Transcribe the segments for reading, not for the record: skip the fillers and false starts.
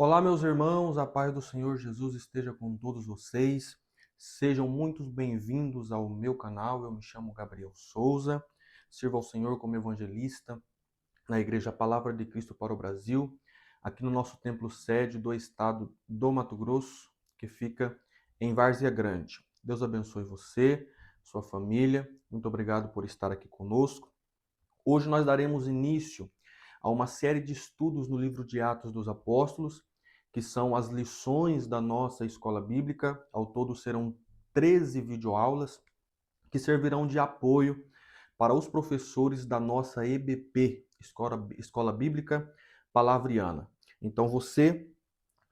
Olá, meus irmãos, a paz do Senhor Jesus esteja com todos vocês. Sejam muito bem-vindos ao meu canal. Eu me chamo Gabriel Souza, sirvo ao Senhor como evangelista na Igreja Palavra de Cristo para o Brasil, aqui no nosso templo sede do estado do Mato Grosso, que fica em Várzea Grande. Deus abençoe você, sua família. Muito obrigado por estar aqui conosco. Hoje nós daremos início a uma série de estudos no livro de Atos dos Apóstolos, que são as lições da nossa escola bíblica. Ao todo serão 13 videoaulas que servirão de apoio para os professores da nossa EBP, Escola Bíblica Palavriana. Então você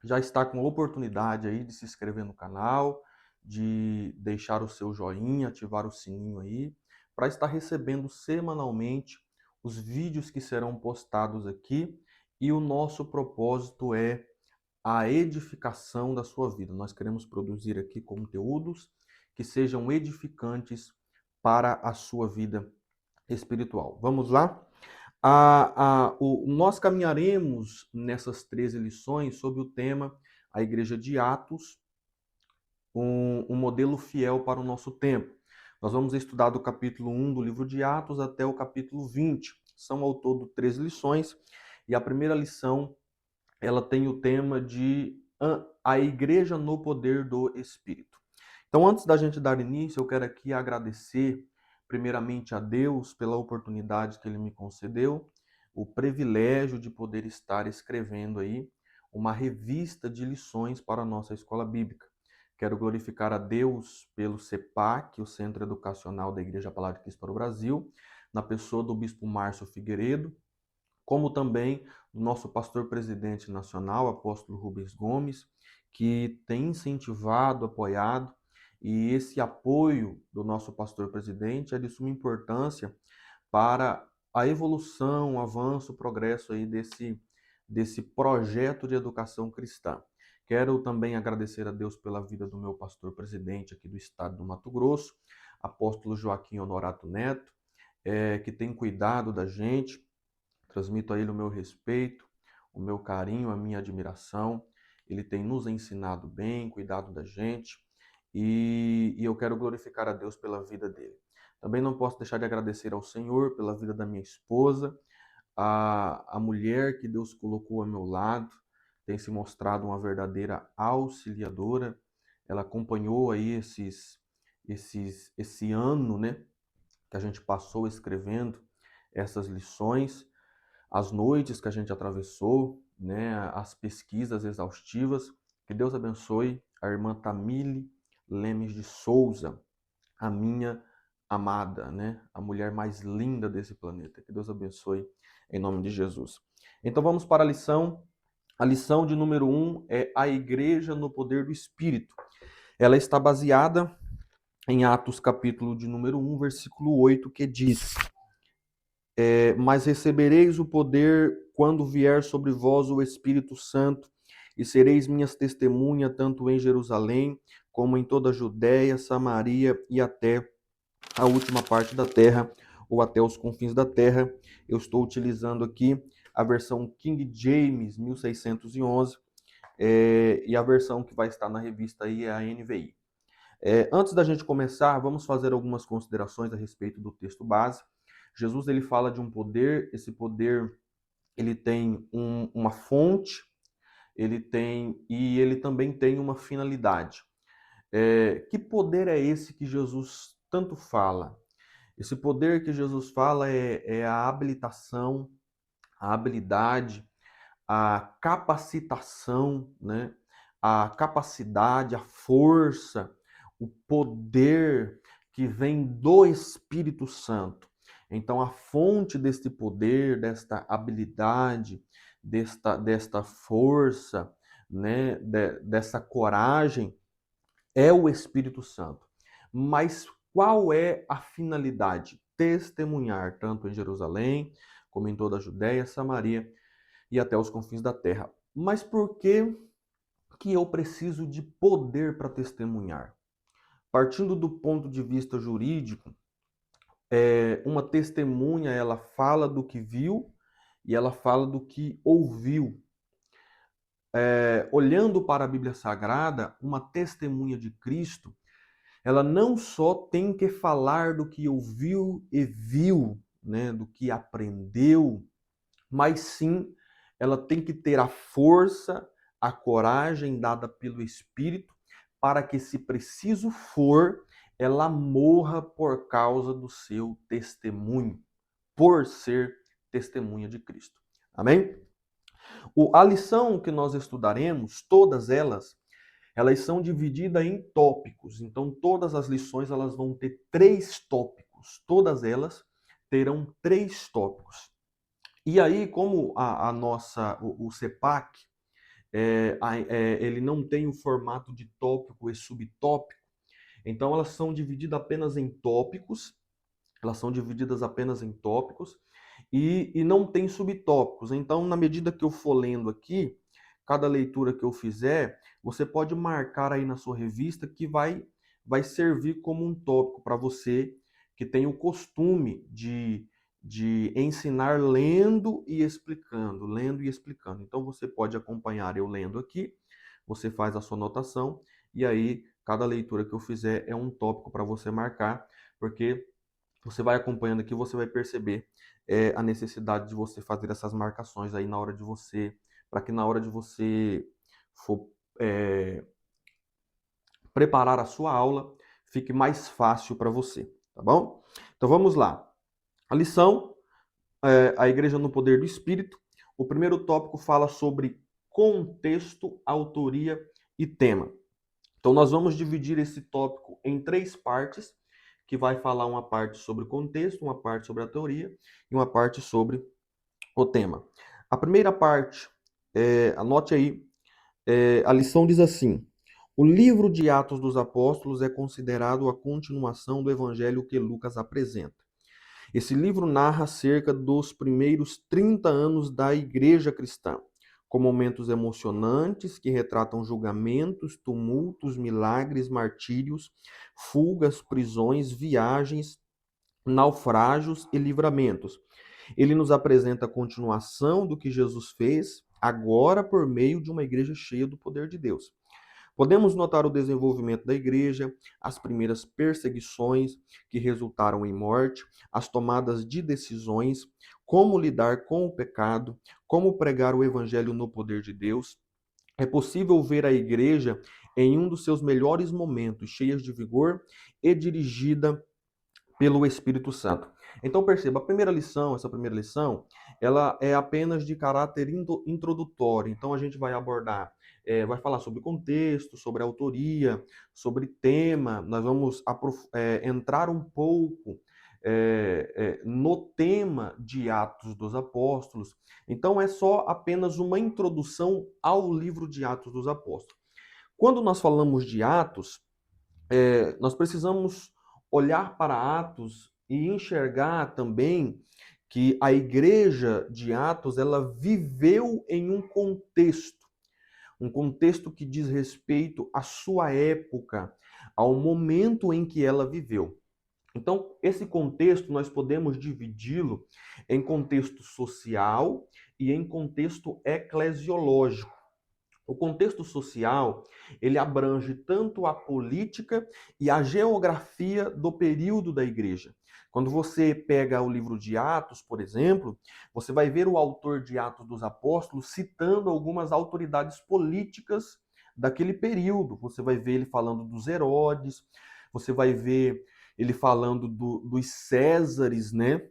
já está com a oportunidade aí de se inscrever no canal, de deixar o seu joinha, ativar o sininho aí, para estar recebendo semanalmente os vídeos que serão postados aqui. E o nosso propósito é a edificação da sua vida. Nós queremos produzir aqui conteúdos que sejam edificantes para a sua vida espiritual. Vamos lá? Nós caminharemos nessas 13 lições sob o tema A Igreja de Atos, um modelo fiel para o nosso tempo. Nós vamos estudar do capítulo 1 do livro de Atos até o capítulo 20. São ao todo 13 lições, e a primeira lição ela tem o tema de a Igreja no Poder do Espírito. Então, antes da gente dar início, eu quero aqui agradecer primeiramente a Deus pela oportunidade que Ele me concedeu, o privilégio de poder estar escrevendo aí uma revista de lições para a nossa escola bíblica. Quero glorificar a Deus pelo CEPAC, o Centro Educacional da Igreja Palavra de Cristo para o Brasil, na pessoa do Bispo Márcio Figueiredo, como também do nosso pastor presidente nacional, apóstolo Rubens Gomes, que tem incentivado, apoiado, e esse apoio do nosso pastor presidente é de suma importância para a evolução, o avanço, o progresso aí desse projeto de educação cristã. Quero também agradecer a Deus pela vida do meu pastor presidente aqui do estado do Mato Grosso, apóstolo Joaquim Honorato Neto, que tem cuidado da gente. Transmito a ele o meu respeito, o meu carinho, a minha admiração. Ele tem nos ensinado bem, cuidado da gente, e eu quero glorificar a Deus pela vida dele. Também não posso deixar de agradecer ao Senhor pela vida da minha esposa, a mulher que Deus colocou ao meu lado, tem se mostrado uma verdadeira auxiliadora. Ela acompanhou aí esse ano, né, que a gente passou escrevendo essas lições, as noites que a gente atravessou, né, as pesquisas exaustivas. Que Deus abençoe a irmã Tamile Lemes de Souza, a minha amada, né, a mulher mais linda desse planeta. Que Deus abençoe em nome de Jesus. Então vamos para a lição. A lição de número 1 é a Igreja no Poder do Espírito. Ela está baseada em Atos capítulo de número 1, versículo 8, que diz: mas recebereis o poder quando vier sobre vós o Espírito Santo, e sereis minhas testemunhas tanto em Jerusalém, como em toda a Judéia, Samaria e até a última parte da terra, ou até os confins da terra. Eu estou utilizando aqui a versão King James 1611, e a versão que vai estar na revista aí é a NVI. Antes da gente começar, vamos fazer algumas considerações a respeito do texto base. Jesus ele fala de um poder, esse poder ele tem uma fonte, ele também tem uma finalidade. Que poder é esse que Jesus tanto fala? Esse poder que Jesus fala é a habilitação, a habilidade, a capacitação, né? A capacidade, a força, o poder que vem do Espírito Santo. Então, a fonte deste poder, desta habilidade, desta força, né? Dessa coragem, é o Espírito Santo. Mas qual é a finalidade? Testemunhar, tanto em Jerusalém, como em toda a Judéia, Samaria e até os confins da terra. Mas por que eu preciso de poder para testemunhar? Partindo do ponto de vista jurídico, uma testemunha ela fala do que viu e ela fala do que ouviu. olhando para a Bíblia Sagrada, uma testemunha de Cristo, ela não só tem que falar do que ouviu e viu, né, do que aprendeu, mas sim ela tem que ter a força, a coragem dada pelo Espírito para que, se preciso for, ela morra por causa do seu testemunho, por ser testemunha de Cristo. Amém? A lição que nós estudaremos, todas elas são divididas em tópicos. Então, todas as lições elas vão ter 3 tópicos. Todas elas terão 3 tópicos. E aí, como o CEPAC, ele não tem o formato de tópico e subtópico, então elas são divididas apenas em tópicos, e não tem subtópicos. Então, na medida que eu for lendo aqui, cada leitura que eu fizer, você pode marcar aí na sua revista que vai servir como um tópico para você que tem o costume de ensinar lendo e explicando, lendo e explicando. Então, você pode acompanhar eu lendo aqui, você faz a sua anotação, e aí cada leitura que eu fizer é um tópico para você marcar, porque você vai acompanhando aqui, você vai perceber a necessidade de você fazer essas marcações aí na hora de você, para que na hora de você for preparar a sua aula, fique mais fácil para você, tá bom? Então vamos lá. A lição, a Igreja no Poder do Espírito. O primeiro tópico fala sobre contexto, autoria e tema. Então nós vamos dividir esse tópico em 3 partes, que vai falar uma parte sobre o contexto, uma parte sobre a teoria e uma parte sobre o tema. A primeira parte, anote aí, a lição diz assim: o livro de Atos dos Apóstolos é considerado a continuação do evangelho que Lucas apresenta. Esse livro narra acerca dos primeiros 30 anos da igreja cristã, com momentos emocionantes que retratam julgamentos, tumultos, milagres, martírios, fugas, prisões, viagens, naufrágios e livramentos. Ele nos apresenta a continuação do que Jesus fez, agora por meio de uma igreja cheia do poder de Deus. Podemos notar o desenvolvimento da igreja, as primeiras perseguições que resultaram em morte, as tomadas de decisões, como lidar com o pecado, como pregar o evangelho no poder de Deus. É possível ver a igreja em um dos seus melhores momentos, cheia de vigor e dirigida pelo Espírito Santo. Então perceba, essa primeira lição, ela é apenas de caráter introdutório. Então a gente vai abordar, vai falar sobre contexto, sobre autoria, sobre tema. Nós vamos entrar um pouco no tema de Atos dos Apóstolos. Então é só apenas uma introdução ao livro de Atos dos Apóstolos. Quando nós falamos de Atos, nós precisamos olhar para Atos e enxergar também que a igreja de Atos, ela viveu em um contexto que diz respeito à sua época, ao momento em que ela viveu. Então, esse contexto nós podemos dividi-lo em contexto social e em contexto eclesiológico. O contexto social, ele abrange tanto a política e a geografia do período da igreja. Quando você pega o livro de Atos, por exemplo, você vai ver o autor de Atos dos Apóstolos citando algumas autoridades políticas daquele período. Você vai ver ele falando dos Herodes, você vai ver ele falando dos Césares, né?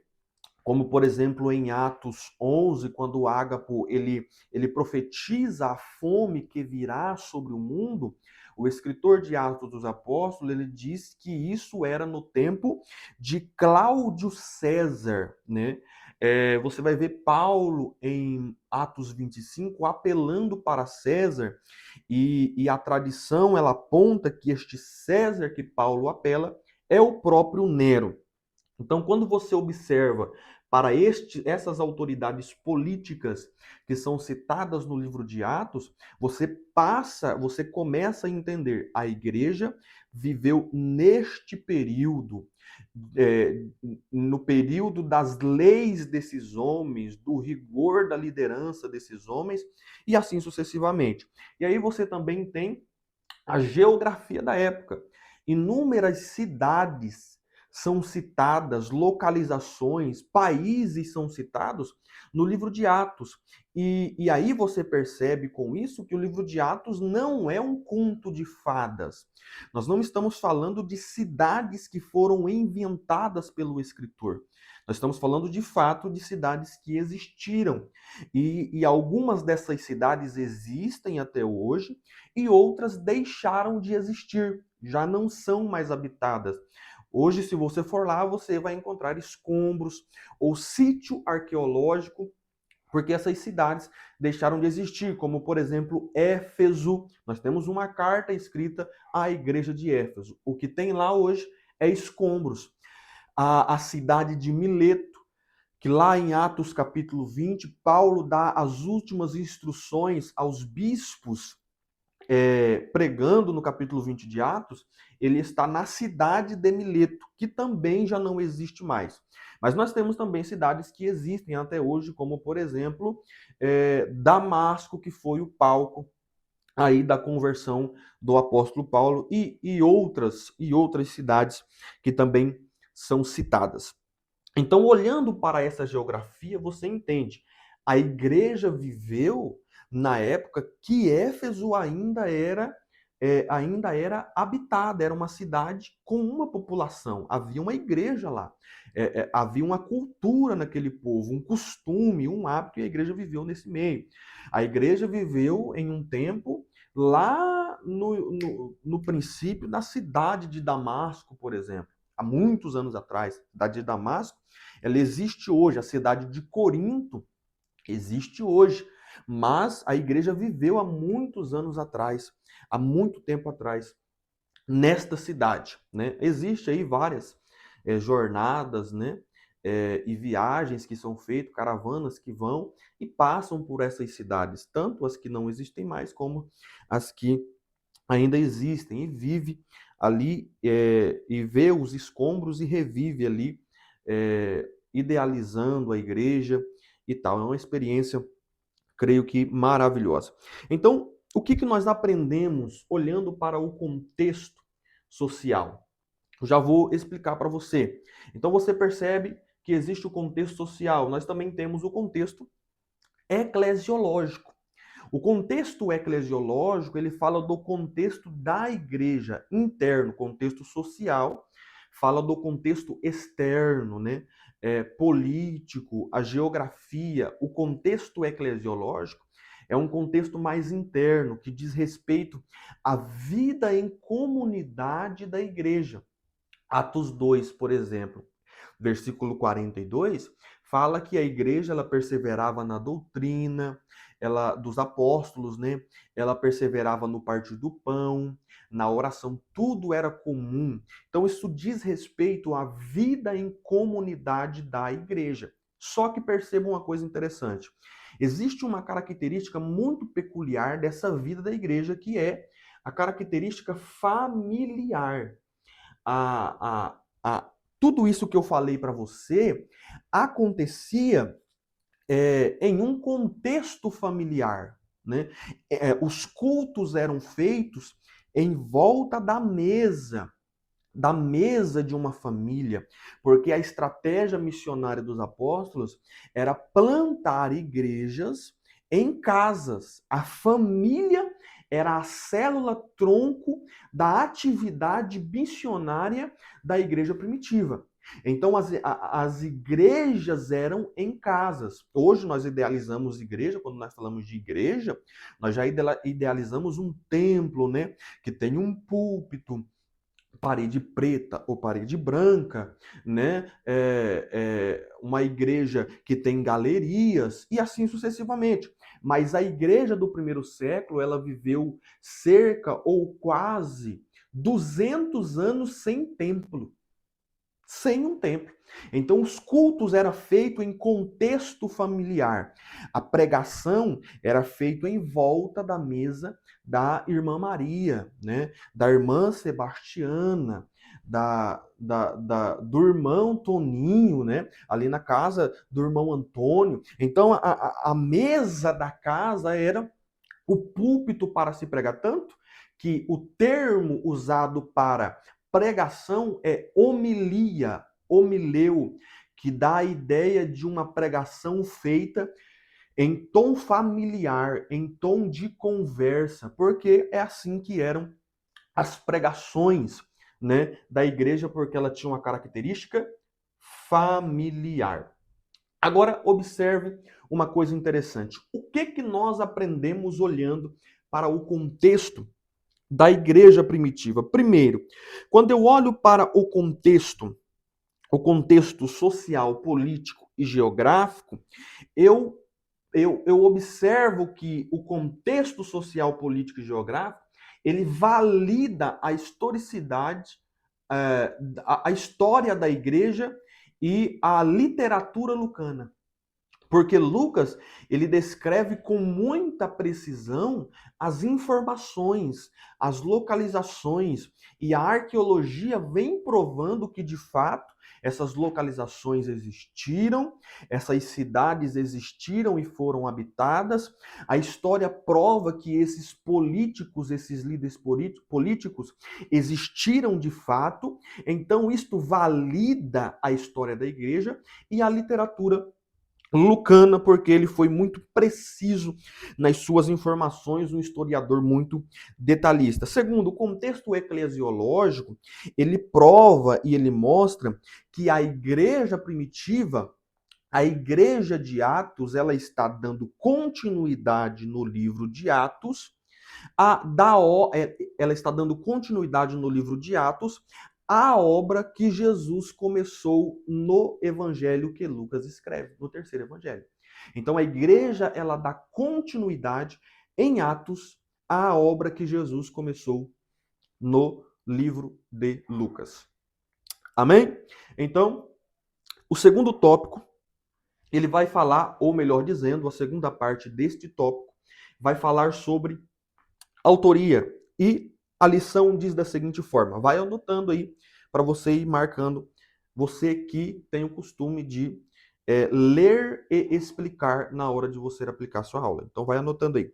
Como, por exemplo, em Atos 11, quando o Ágapo ele profetiza a fome que virá sobre o mundo, o escritor de Atos dos Apóstolos, ele diz que isso era no tempo de Cláudio César, né? Você vai ver Paulo em Atos 25 apelando para César, e a tradição ela aponta que este César que Paulo apela é o próprio Nero. Então, quando você observa para essas autoridades políticas que são citadas no livro de Atos, você começa a entender, a igreja viveu neste período, é, no período das leis desses homens, do rigor da liderança desses homens, e assim sucessivamente. E aí você também tem a geografia da época. Inúmeras cidades são citadas, localizações, países são citados no livro de Atos. E aí você percebe com isso que o livro de Atos não é um conto de fadas. Nós não estamos falando de cidades que foram inventadas pelo escritor. Nós estamos falando de fato de cidades que existiram. E algumas dessas cidades existem até hoje, e outras deixaram de existir, já não são mais habitadas. Hoje, se você for lá, você vai encontrar escombros ou sítio arqueológico, porque essas cidades deixaram de existir, como por exemplo Éfeso. Nós temos uma carta escrita à igreja de Éfeso. O que tem lá hoje é escombros. A cidade de Mileto, que lá em Atos capítulo 20, Paulo dá as últimas instruções aos bispos, pregando no capítulo 20 de Atos, ele está na cidade de Mileto, que também já não existe mais. Mas nós temos também cidades que existem até hoje, como, por exemplo, Damasco, que foi o palco aí da conversão do apóstolo Paulo, e outras cidades que também são citadas. Então, olhando para essa geografia, você entende, a igreja viveu na época que Éfeso ainda era habitada, era uma cidade com uma população, havia uma igreja lá, havia uma cultura naquele povo, um costume, um hábito, e a igreja viveu nesse meio. A igreja viveu em um tempo lá no princípio da cidade de Damasco, por exemplo, há muitos anos atrás. A cidade de Damasco, ela existe hoje, a cidade de Corinto existe hoje, mas a igreja viveu há muitos anos atrás, há muito tempo atrás, nesta cidade, né? Existe aí várias jornadas, né? E viagens que são feitas, caravanas que vão e passam por essas cidades, tanto as que não existem mais, como as que ainda existem, e vive ali, e vê os escombros e revive ali, idealizando a igreja e tal. É uma experiência, creio que maravilhosa. Então, o que nós aprendemos olhando para o contexto social? Eu já vou explicar para você. Então, você percebe que existe o contexto social, nós também temos o contexto eclesiológico. O contexto eclesiológico, ele fala do contexto da igreja interno, contexto social, fala do contexto externo, né? Político, a geografia. O contexto eclesiológico é um contexto mais interno, que diz respeito à vida em comunidade da igreja. Atos 2, por exemplo, versículo 42, fala que a igreja ela perseverava na doutrina, ela dos apóstolos, né? Ela perseverava no partir do pão, na oração, tudo era comum. Então isso diz respeito à vida em comunidade da igreja. Só que perceba uma coisa interessante. Existe uma característica muito peculiar dessa vida da igreja, que é a característica familiar. Tudo isso que eu falei para você acontecia em um contexto familiar, né? Os cultos eram feitos em volta da mesa de uma família, porque a estratégia missionária dos apóstolos era plantar igrejas em casas. A família era a célula tronco da atividade missionária da igreja primitiva. Então, as igrejas eram em casas. Hoje nós idealizamos igreja, quando nós falamos de igreja, nós já idealizamos um templo, né? Que tem um púlpito, parede preta ou parede branca, né? Uma igreja que tem galerias e assim sucessivamente. Mas a igreja do primeiro século, ela viveu cerca ou quase 200 anos sem templo. sem um templo. Então os cultos eram feitos em contexto familiar. A pregação era feita em volta da mesa da irmã Maria, né? Da irmã Sebastiana, do irmão Toninho, né? Ali na casa do irmão Antônio. Então a mesa da casa era o púlpito para se pregar, tanto que o termo usado para pregação é homilia, homileu, que dá a ideia de uma pregação feita em tom familiar, em tom de conversa, porque é assim que eram as pregações, né, da igreja, porque ela tinha uma característica familiar. Agora, observe uma coisa interessante. O que nós aprendemos olhando para o contexto da igreja primitiva? Primeiro, quando eu olho para o contexto social, político e geográfico, eu, eu observo que o contexto social, político e geográfico, ele valida a historicidade, a história da igreja e a literatura lucana. Porque Lucas, ele descreve com muita precisão as informações, as localizações, e a arqueologia vem provando que, de fato, essas localizações existiram, essas cidades existiram e foram habitadas. A história prova que esses políticos, esses líderes políticos, existiram de fato. Então, isto valida a história da igreja e a literatura lucana, porque ele foi muito preciso nas suas informações, um historiador muito detalhista. Segundo, o contexto eclesiológico, ele prova e ele mostra que a igreja primitiva, a igreja de Atos, ela está dando continuidade no livro de Atos, ela está dando continuidade no livro de Atos a obra que Jesus começou no evangelho que Lucas escreve, no terceiro evangelho. Então a igreja, ela dá continuidade em Atos à obra que Jesus começou no livro de Lucas. Amém? Então, o segundo tópico, ele vai falar, ou melhor dizendo, a segunda parte deste tópico, vai falar sobre autoria. E a lição diz da seguinte forma, vai anotando aí para você ir marcando, você que tem o costume de ler e explicar na hora de você aplicar a sua aula. Então vai anotando aí.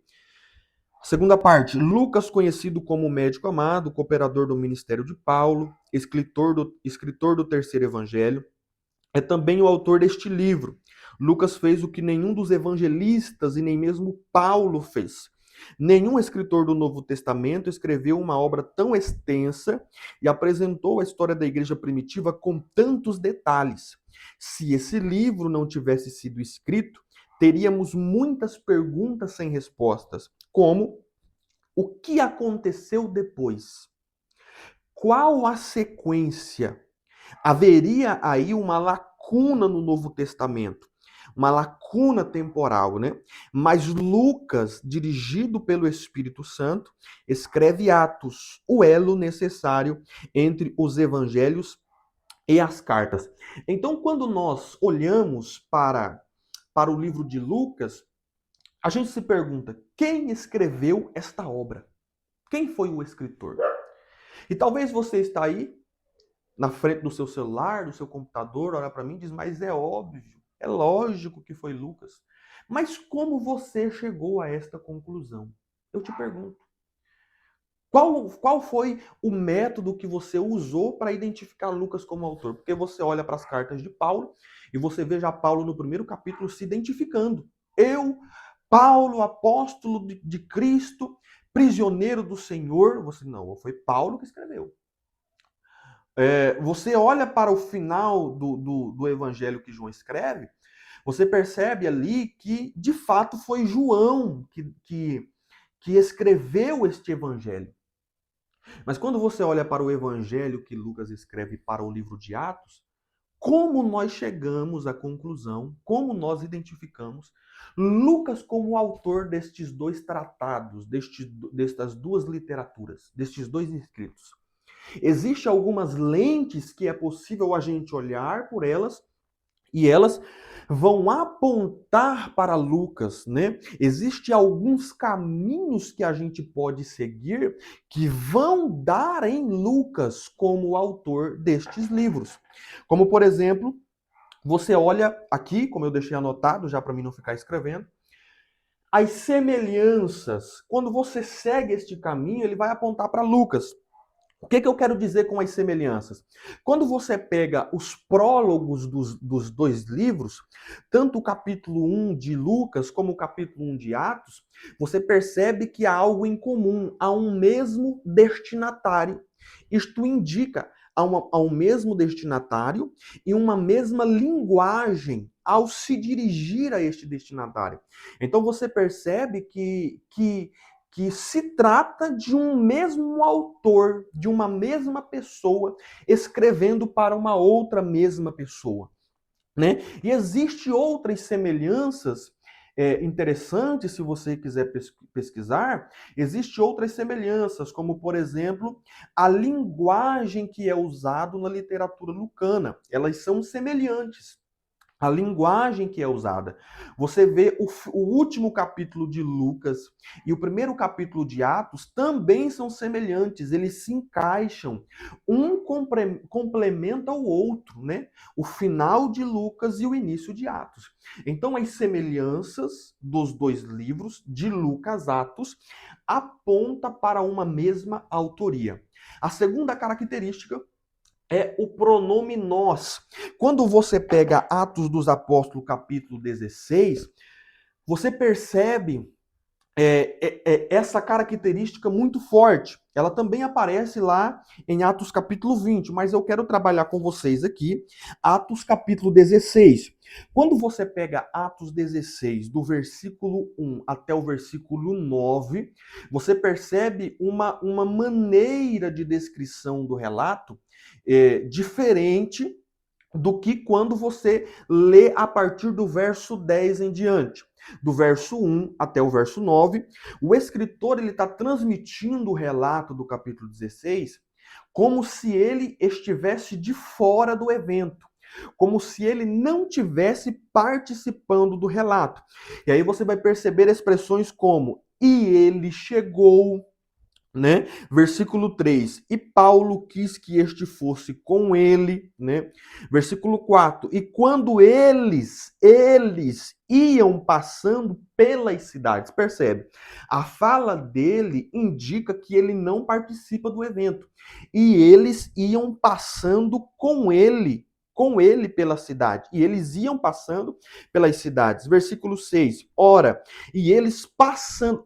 Segunda parte, Lucas, conhecido como médico amado, cooperador do ministério de Paulo, escritor do terceiro evangelho, é também o autor deste livro. Lucas fez o que nenhum dos evangelistas e nem mesmo Paulo fez. Nenhum escritor do Novo Testamento escreveu uma obra tão extensa e apresentou a história da igreja primitiva com tantos detalhes. Se esse livro não tivesse sido escrito, teríamos muitas perguntas sem respostas, como o que aconteceu depois? Qual a sequência? Haveria aí uma lacuna no Novo Testamento, uma lacuna temporal, né? Mas Lucas, dirigido pelo Espírito Santo, escreve Atos, o elo necessário entre os evangelhos e as cartas. Então, quando nós olhamos para o livro de Lucas, a gente se pergunta: quem escreveu esta obra? Quem foi o escritor? E talvez você está aí na frente do seu celular, do seu computador, olha para mim e diz, mas é óbvio, é lógico que foi Lucas. Mas como você chegou a esta conclusão? Eu te pergunto. Qual foi o método que você usou para identificar Lucas como autor? Porque você olha para as cartas de Paulo e você vê já Paulo no primeiro capítulo se identificando. Eu, Paulo, apóstolo de Cristo, prisioneiro do Senhor. Você não, foi Paulo que escreveu. Você olha para o final do evangelho que João escreve, você percebe ali que, de fato, foi João que escreveu este evangelho. Mas quando você olha para o evangelho que Lucas escreve para o livro de Atos, como nós chegamos à conclusão, como nós identificamos Lucas como autor destes dois tratados, destas duas literaturas, destes dois escritos? Existem algumas lentes que é possível a gente olhar por elas e elas vão apontar para Lucas, né? Existem alguns caminhos que a gente pode seguir que vão dar em Lucas como autor destes livros. Como, por exemplo, você olha aqui, como eu deixei anotado, já para mim não ficar escrevendo, as semelhanças. Quando você segue este caminho, ele vai apontar para Lucas. O que eu quero dizer com as semelhanças? Quando você pega os prólogos dos dois livros, tanto o capítulo 1 de Lucas como o capítulo 1 de Atos, você percebe que há algo em comum, há um mesmo destinatário. Isto indica há um mesmo destinatário e uma mesma linguagem ao se dirigir a este destinatário. Então você percebe que se trata de um mesmo autor, de uma mesma pessoa, escrevendo para uma outra mesma pessoa. Né? E existem outras semelhanças interessantes, se você quiser pesquisar, existem outras semelhanças, como, por exemplo, a linguagem que é usada na literatura lucana. Elas são semelhantes. A linguagem que é usada. Você vê o último capítulo de Lucas e o primeiro capítulo de Atos também são semelhantes, eles se encaixam. Um complementa o outro, né? O final de Lucas e o início de Atos. Então, as semelhanças dos dois livros, de Lucas, Atos, aponta para uma mesma autoria. A segunda característica é o pronome nós. Quando você pega Atos dos Apóstolos, capítulo 16, você percebe essa característica muito forte. Ela também aparece lá em Atos capítulo 20, mas eu quero trabalhar com vocês aqui Atos capítulo 16. Quando você pega Atos 16, do versículo 1 até o versículo 9, você percebe uma maneira de descrição do relato diferente do que quando você lê a partir do verso 10 em diante. Do verso 1 até o verso 9, o escritor está transmitindo o relato do capítulo 16 como se ele estivesse de fora do evento, como se ele não tivesse participando do relato. E aí você vai perceber expressões como "e ele chegou", né? Versículo 3, e Paulo quis que este fosse com ele, né? Versículo 4, e quando eles iam passando pelas cidades, percebe? A fala dele indica que ele não participa do evento. E eles iam passando com ele pela cidade. E eles iam passando pelas cidades. Versículo 6, ora, e eles passando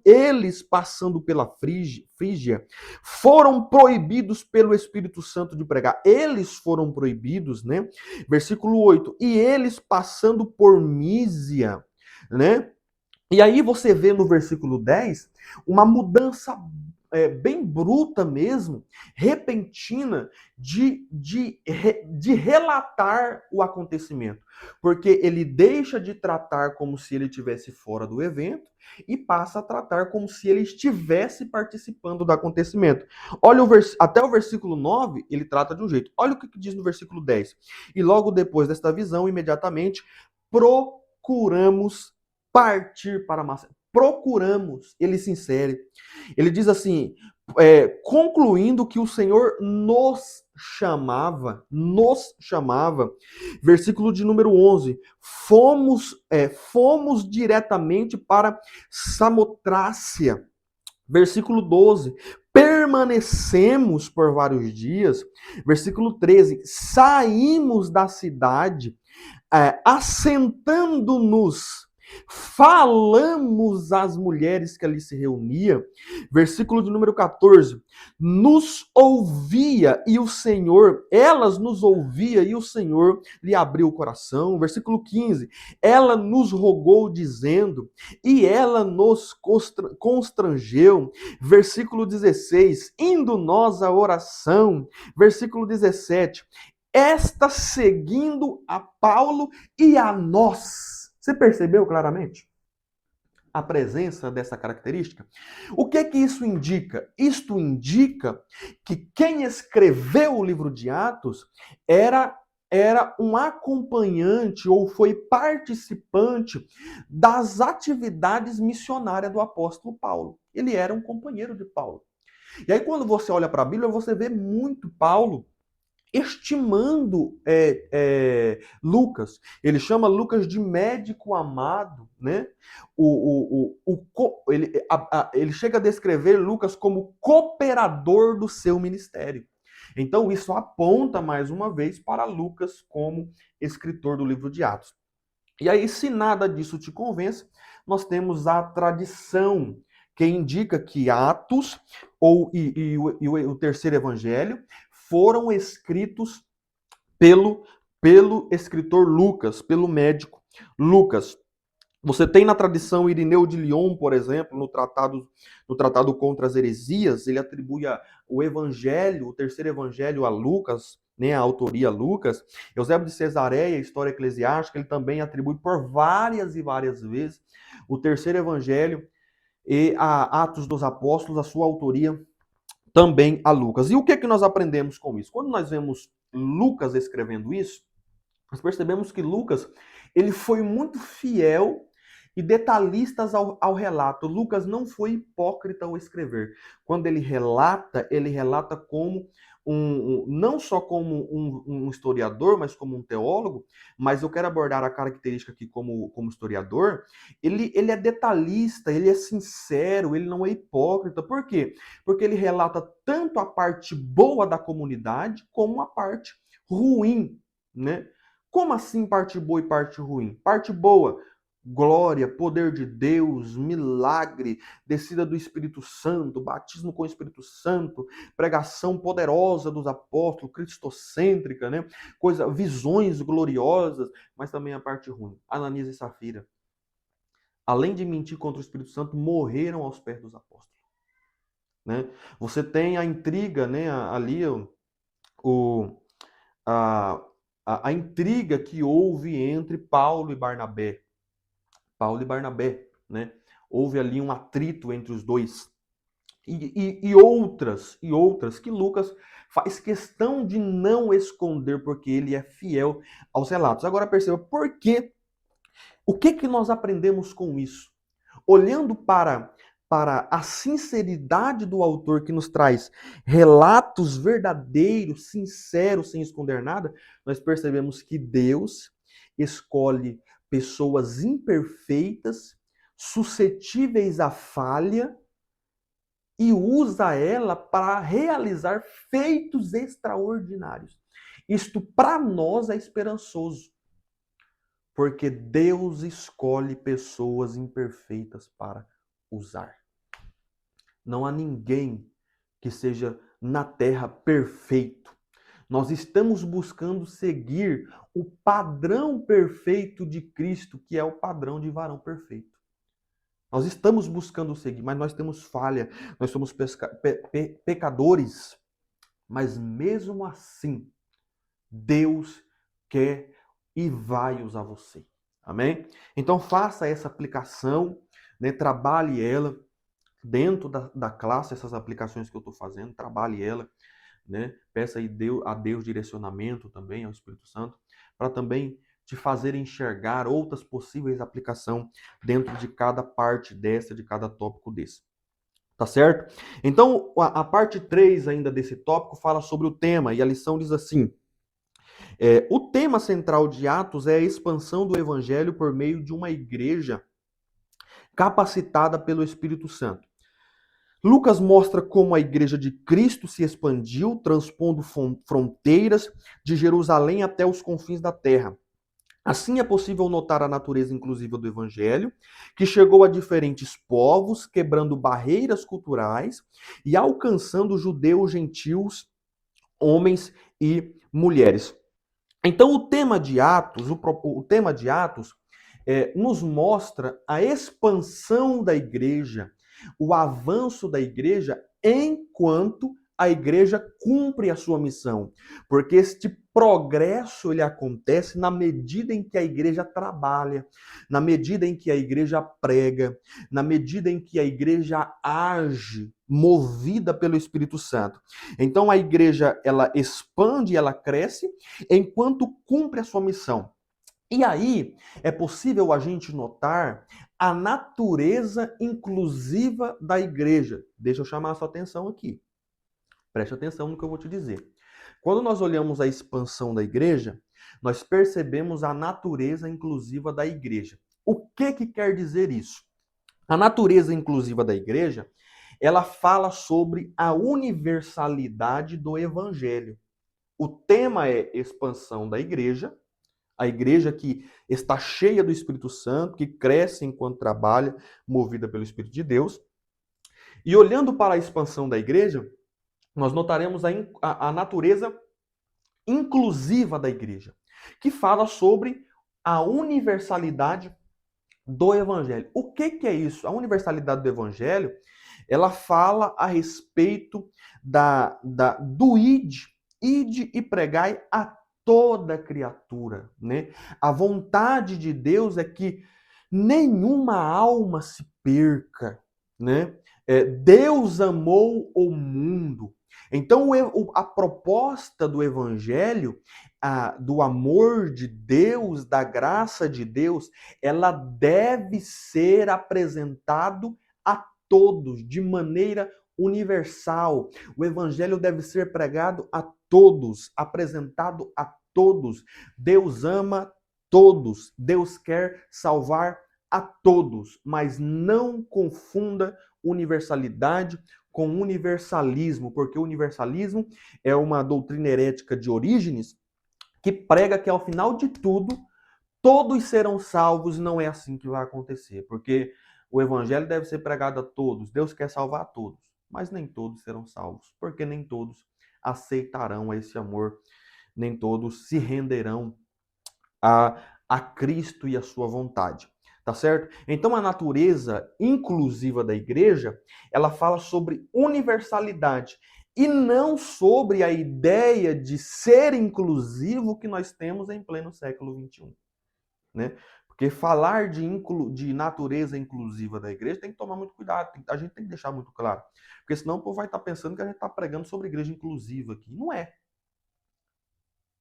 pela Frígia, foram proibidos pelo Espírito Santo de pregar. Eles foram proibidos, né? Versículo 8, e eles passando por Mísia, né? E aí você vê no versículo 10 uma mudança bem bruta mesmo, repentina, de relatar o acontecimento. Porque ele deixa de tratar como se ele estivesse fora do evento e passa a tratar como se ele estivesse participando do acontecimento. Olha até o versículo 9, ele trata de um jeito. Olha o que diz no versículo 10. E logo depois desta visão, imediatamente, procuramos partir para Macedônia. Procuramos, ele se insere. Ele diz assim, concluindo que o Senhor nos chamava, versículo de número 11, fomos diretamente para Samotrácia, versículo 12, permanecemos por vários dias, versículo 13, saímos da cidade, assentando-nos, falamos às mulheres que ali se reuniam, versículo de número 14, nos ouvia e o Senhor, elas nos ouvia e o Senhor lhe abriu o coração, versículo 15, ela nos rogou dizendo, e ela nos constrangeu, versículo 16, indo nós à oração, versículo 17, esta seguindo a Paulo e a nós. Você percebeu claramente? a presença dessa característica? O que é que isso indica? Isto indica que quem escreveu o livro de Atos era um acompanhante ou foi participante das atividades missionárias do apóstolo Paulo. Ele era um companheiro de Paulo. E aí, quando você olha para a Bíblia, você vê muito Paulo estimando Lucas. Ele chama Lucas de médico amado, né? Ele chega a descrever Lucas como cooperador do seu ministério. Então, isso aponta mais uma vez para Lucas como escritor do livro de Atos. E aí, se nada disso te convence, nós temos a tradição que indica que Atos e o terceiro evangelho foram escritos pelo escritor Lucas, pelo médico Lucas. Você tem na tradição Irineu de Lyon, por exemplo, no tratado contra as heresias, ele atribui o evangelho, o terceiro evangelho a Lucas, né, a autoria a Lucas. Eusébio de Cesareia, História Eclesiástica, ele também atribui por várias e várias vezes o terceiro evangelho e a Atos dos Apóstolos, a sua autoria também a Lucas. E o que é que nós aprendemos com isso? Quando nós vemos Lucas escrevendo isso, nós percebemos que Lucas ele foi muito fiel e detalhista ao relato. Lucas não foi hipócrita ao escrever. Quando ele relata como não só como um historiador, mas como um teólogo, mas eu quero abordar a característica aqui como historiador, ele é detalhista, ele é sincero, ele não é hipócrita. Por quê? Porque ele relata tanto a parte boa da comunidade, como a parte ruim, né? Como assim parte boa e parte ruim? Parte boa, glória, poder de Deus, milagre, descida do Espírito Santo, batismo com o Espírito Santo, pregação poderosa dos apóstolos, cristocêntrica, né? Visões gloriosas, mas também a parte ruim. Ananias e Safira, além de mentir contra o Espírito Santo, morreram aos pés dos apóstolos, né? Você tem a intriga, né? Ali a, a intriga que houve entre Paulo e Barnabé. Paulo e Barnabé, né? Houve ali um atrito entre os dois. E outras que Lucas faz questão de não esconder, porque ele é fiel aos relatos. Agora perceba, por quê? O que que nós aprendemos com isso? Olhando para a sinceridade do autor que nos traz relatos verdadeiros, sinceros, sem esconder nada, nós percebemos que Deus escolhe pessoas imperfeitas, suscetíveis à falha, e usa ela para realizar feitos extraordinários. Isto para nós é esperançoso, porque Deus escolhe pessoas imperfeitas para usar. Não há ninguém que seja na terra perfeito. Nós estamos buscando seguir o padrão perfeito de Cristo, que é o padrão de varão perfeito. Nós estamos buscando seguir, mas nós temos falha, nós somos pecadores. Mas mesmo assim, Deus quer e vai usar você. Amém? Então faça essa aplicação, né? Trabalhe ela dentro da classe, essas aplicações que eu estou fazendo, trabalhe ela, né? Peça a Deus direcionamento também, ao Espírito Santo, para também te fazer enxergar outras possíveis aplicações dentro de cada parte dessa, de cada tópico desse. Tá certo? Então, a parte 3 ainda desse tópico fala sobre o tema, e a lição diz assim: o tema central de Atos é a expansão do evangelho por meio de uma igreja capacitada pelo Espírito Santo. Lucas mostra como a igreja de Cristo se expandiu, transpondo fronteiras de Jerusalém até os confins da terra. Assim é possível notar a natureza inclusiva do evangelho, que chegou a diferentes povos, quebrando barreiras culturais e alcançando judeus, gentios, homens e mulheres. Então o tema de Atos, nos mostra a expansão da igreja, o avanço da igreja enquanto a igreja cumpre a sua missão, porque este progresso ele acontece na medida em que a igreja trabalha, na medida em que a igreja prega, na medida em que a igreja age, movida pelo Espírito Santo. Então a igreja ela expande, ela cresce enquanto cumpre a sua missão. E aí é possível a gente notar a natureza inclusiva da igreja. Deixa eu chamar a sua atenção aqui. Preste atenção no que eu vou te dizer. Quando nós olhamos a expansão da igreja, nós percebemos a natureza inclusiva da igreja. O que quer dizer isso? A natureza inclusiva da igreja, ela fala sobre a universalidade do evangelho. O tema é expansão da igreja, a igreja que está cheia do Espírito Santo, que cresce enquanto trabalha, movida pelo Espírito de Deus. E olhando para a expansão da igreja, nós notaremos a natureza inclusiva da igreja, que fala sobre a universalidade do evangelho. O que é isso? A universalidade do evangelho, ela fala a respeito do ide e pregai a toda criatura, né? A vontade de Deus é que nenhuma alma se perca, né? Deus amou o mundo. Então, a proposta do evangelho, do amor de Deus, da graça de Deus, ela deve ser apresentado a todos, de maneira universal. O evangelho deve ser pregado a todos, apresentado a todos. Deus ama todos. Deus quer salvar a todos, mas não confunda universalidade com universalismo, porque o universalismo é uma doutrina herética de Orígenes que prega que ao final de tudo todos serão salvos. Não é assim que vai acontecer, porque o evangelho deve ser pregado a todos. Deus quer salvar a todos, mas nem todos serão salvos, porque nem todos aceitarão esse amor, nem todos se renderão a Cristo e a sua vontade. Tá certo? Então a natureza inclusiva da igreja, ela fala sobre universalidade e não sobre a ideia de ser inclusivo que nós temos em pleno século XXI. Né? Porque falar de natureza inclusiva da igreja tem que tomar muito cuidado, a gente tem que deixar muito claro. Porque senão o povo vai estar pensando que a gente está pregando sobre igreja inclusiva aqui. Não é.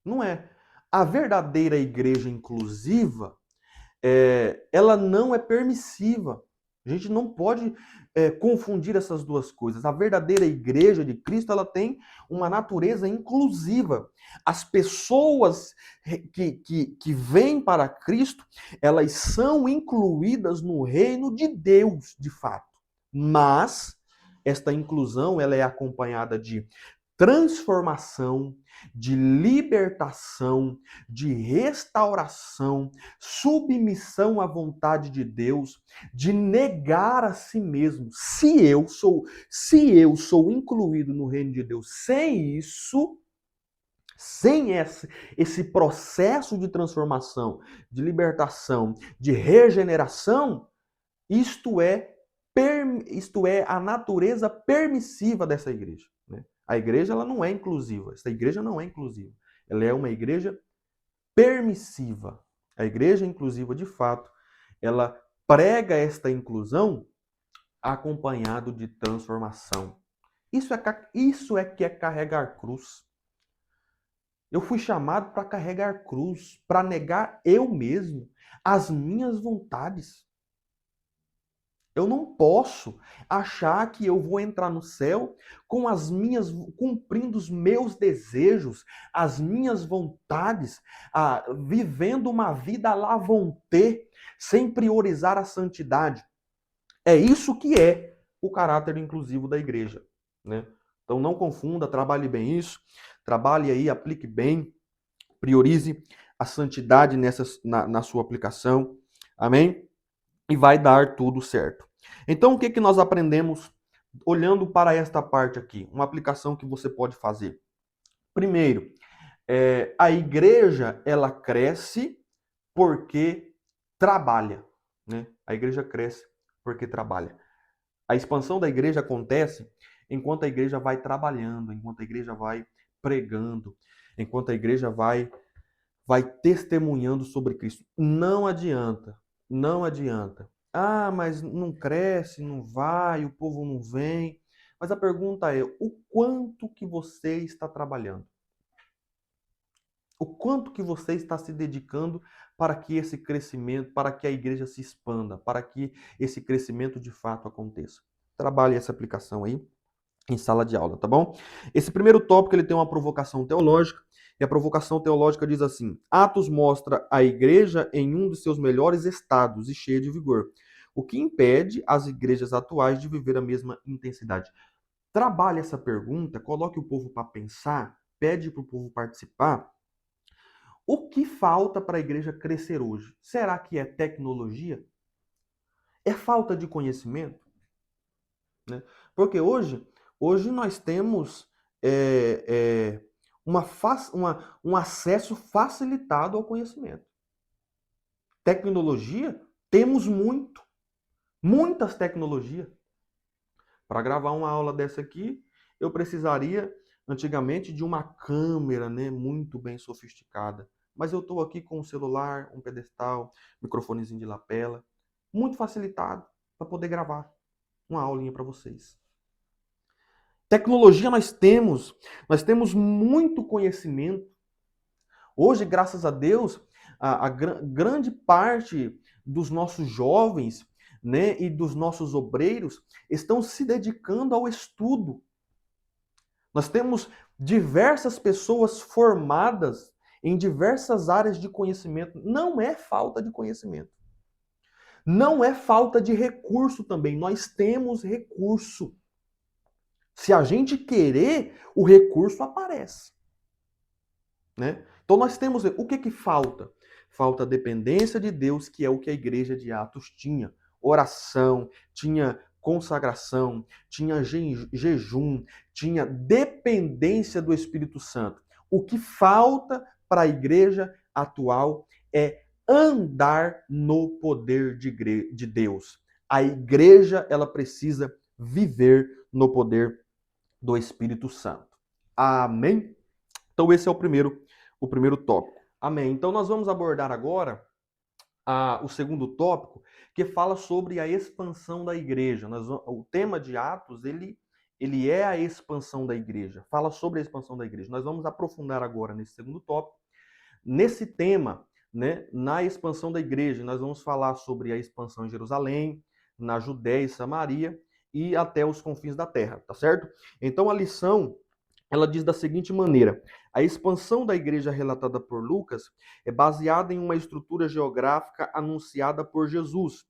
Não é. A verdadeira igreja inclusiva, ela não é permissiva. A gente não pode confundir essas duas coisas. A verdadeira igreja de Cristo, ela tem uma natureza inclusiva. As pessoas que vêm para Cristo, elas são incluídas no reino de Deus, de fato. Mas esta inclusão, ela é acompanhada de transformação, de libertação, de restauração, submissão à vontade de Deus, de negar a si mesmo. Se eu sou incluído no reino de Deus, sem isso, sem esse processo de transformação, de libertação, de regeneração, isto é a natureza permissiva dessa igreja. Né? A igreja ela não é inclusiva. Essa igreja não é inclusiva. Ela é uma igreja permissiva. A igreja inclusiva, de fato, ela prega esta inclusão acompanhado de transformação. Isso é que é carregar cruz. Eu fui chamado para carregar cruz, para negar eu mesmo, as minhas vontades. Eu não posso achar que eu vou entrar no céu cumprindo os meus desejos, as minhas vontades, vivendo uma vida à la volonté, sem priorizar a santidade. É isso que é o caráter inclusivo da igreja, né? Então não confunda, trabalhe bem isso, trabalhe aí, aplique bem, priorize a santidade na sua aplicação, amém? E vai dar tudo certo. Então, o que nós aprendemos olhando para esta parte aqui? Uma aplicação que você pode fazer. Primeiro, a igreja, ela cresce porque trabalha. Né? A igreja cresce porque trabalha. A expansão da igreja acontece enquanto a igreja vai trabalhando, enquanto a igreja vai pregando, enquanto a igreja vai testemunhando sobre Cristo. Não adianta, não adianta. Ah, mas não cresce, não vai, o povo não vem. Mas a pergunta é, o quanto que você está trabalhando? O quanto que você está se dedicando para que esse crescimento, para que a igreja se expanda, para que esse crescimento de fato aconteça? Trabalhe essa aplicação aí em sala de aula, tá bom? Esse primeiro tópico ele tem uma provocação teológica, e a provocação teológica diz assim: Atos mostra a igreja em um dos seus melhores estados e cheia de vigor, o que impede as igrejas atuais de viver a mesma intensidade. Trabalhe essa pergunta, coloque o povo para pensar, pede para o povo participar. O que falta para a igreja crescer hoje? Será que é tecnologia? É falta de conhecimento? Né? Porque hoje nós temos é, é, um acesso facilitado ao conhecimento. Tecnologia, temos muitas tecnologias. Para gravar uma aula dessa aqui, eu precisaria, antigamente, de uma câmera, né, muito bem sofisticada. Mas eu estou aqui com um celular, um pedestal, microfonezinho de lapela, muito facilitado para poder gravar uma aulinha para vocês. Tecnologia nós temos muito conhecimento. Hoje, graças a Deus, grande parte dos nossos jovens, né, e dos nossos obreiros estão se dedicando ao estudo. Nós temos diversas pessoas formadas em diversas áreas de conhecimento. Não é falta de conhecimento. Não é falta de recurso também. Nós temos recurso. Se a gente querer, o recurso aparece. Né? Então nós temos, o que falta? Falta a dependência de Deus, que é o que a igreja de Atos tinha. Oração, tinha consagração, tinha jejum, tinha dependência do Espírito Santo. O que falta para a igreja atual é andar no poder de Deus. A igreja, ela precisa viver no poder do Espírito Santo. Amém? Então esse é o primeiro tópico. Amém. Então nós vamos abordar agora o segundo tópico, que fala sobre a expansão da igreja. O tema de Atos, ele é a expansão da igreja. Fala sobre a expansão da igreja. Nós vamos aprofundar agora nesse segundo tópico. Nesse tema, né, na expansão da igreja, nós vamos falar sobre a expansão em Jerusalém, na Judéia e Samaria e até os confins da terra, tá certo? Então a lição ela diz da seguinte maneira: a expansão da igreja relatada por Lucas é baseada em uma estrutura geográfica anunciada por Jesus.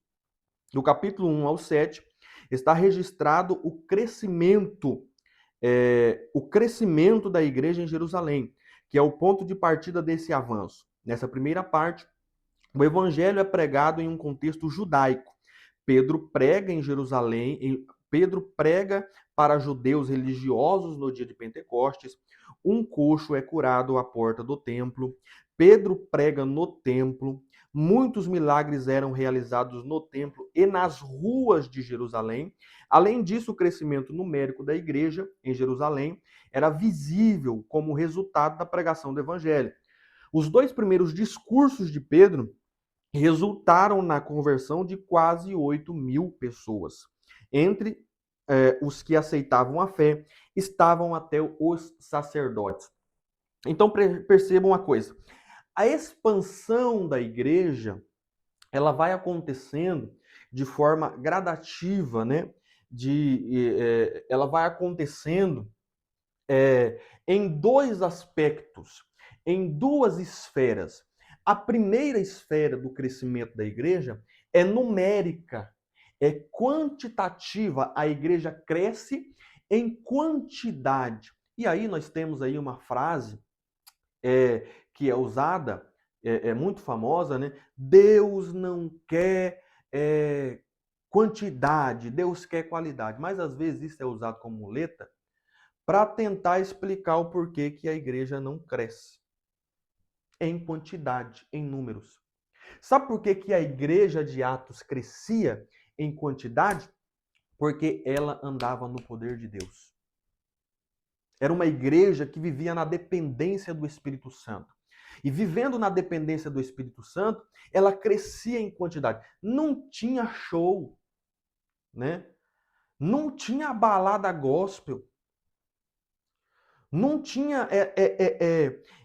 Do capítulo 1 ao 7, está registrado o crescimento da igreja em Jerusalém, que é o ponto de partida desse avanço. Nessa primeira parte, o evangelho é pregado em um contexto judaico. Pedro prega em Jerusalém, Pedro prega para judeus religiosos no dia de Pentecostes, um coxo é curado à porta do templo, Pedro prega no templo, muitos milagres eram realizados no templo e nas ruas de Jerusalém. Além disso, o crescimento numérico da igreja em Jerusalém era visível como resultado da pregação do evangelho. Os dois primeiros discursos de Pedro resultaram na conversão de quase 8.000 pessoas. Entre os que aceitavam a fé, estavam até os sacerdotes. Então percebam uma coisa, a expansão da igreja, ela vai acontecendo de forma gradativa, né? Ela vai acontecendo em dois aspectos, em duas esferas. A primeira esfera do crescimento da igreja é numérica, é quantitativa. A igreja cresce em quantidade. E aí nós temos aí uma frase que é usada, é muito famosa, né? Deus não quer quantidade, Deus quer qualidade. Mas às vezes isso é usado como muleta para tentar explicar o porquê que a igreja não cresce em quantidade, em números. Sabe por que a igreja de Atos crescia em quantidade? Porque ela andava no poder de Deus. Era uma igreja que vivia na dependência do Espírito Santo. E vivendo na dependência do Espírito Santo, ela crescia em quantidade. Não tinha show, né? Não tinha balada gospel. Não tinha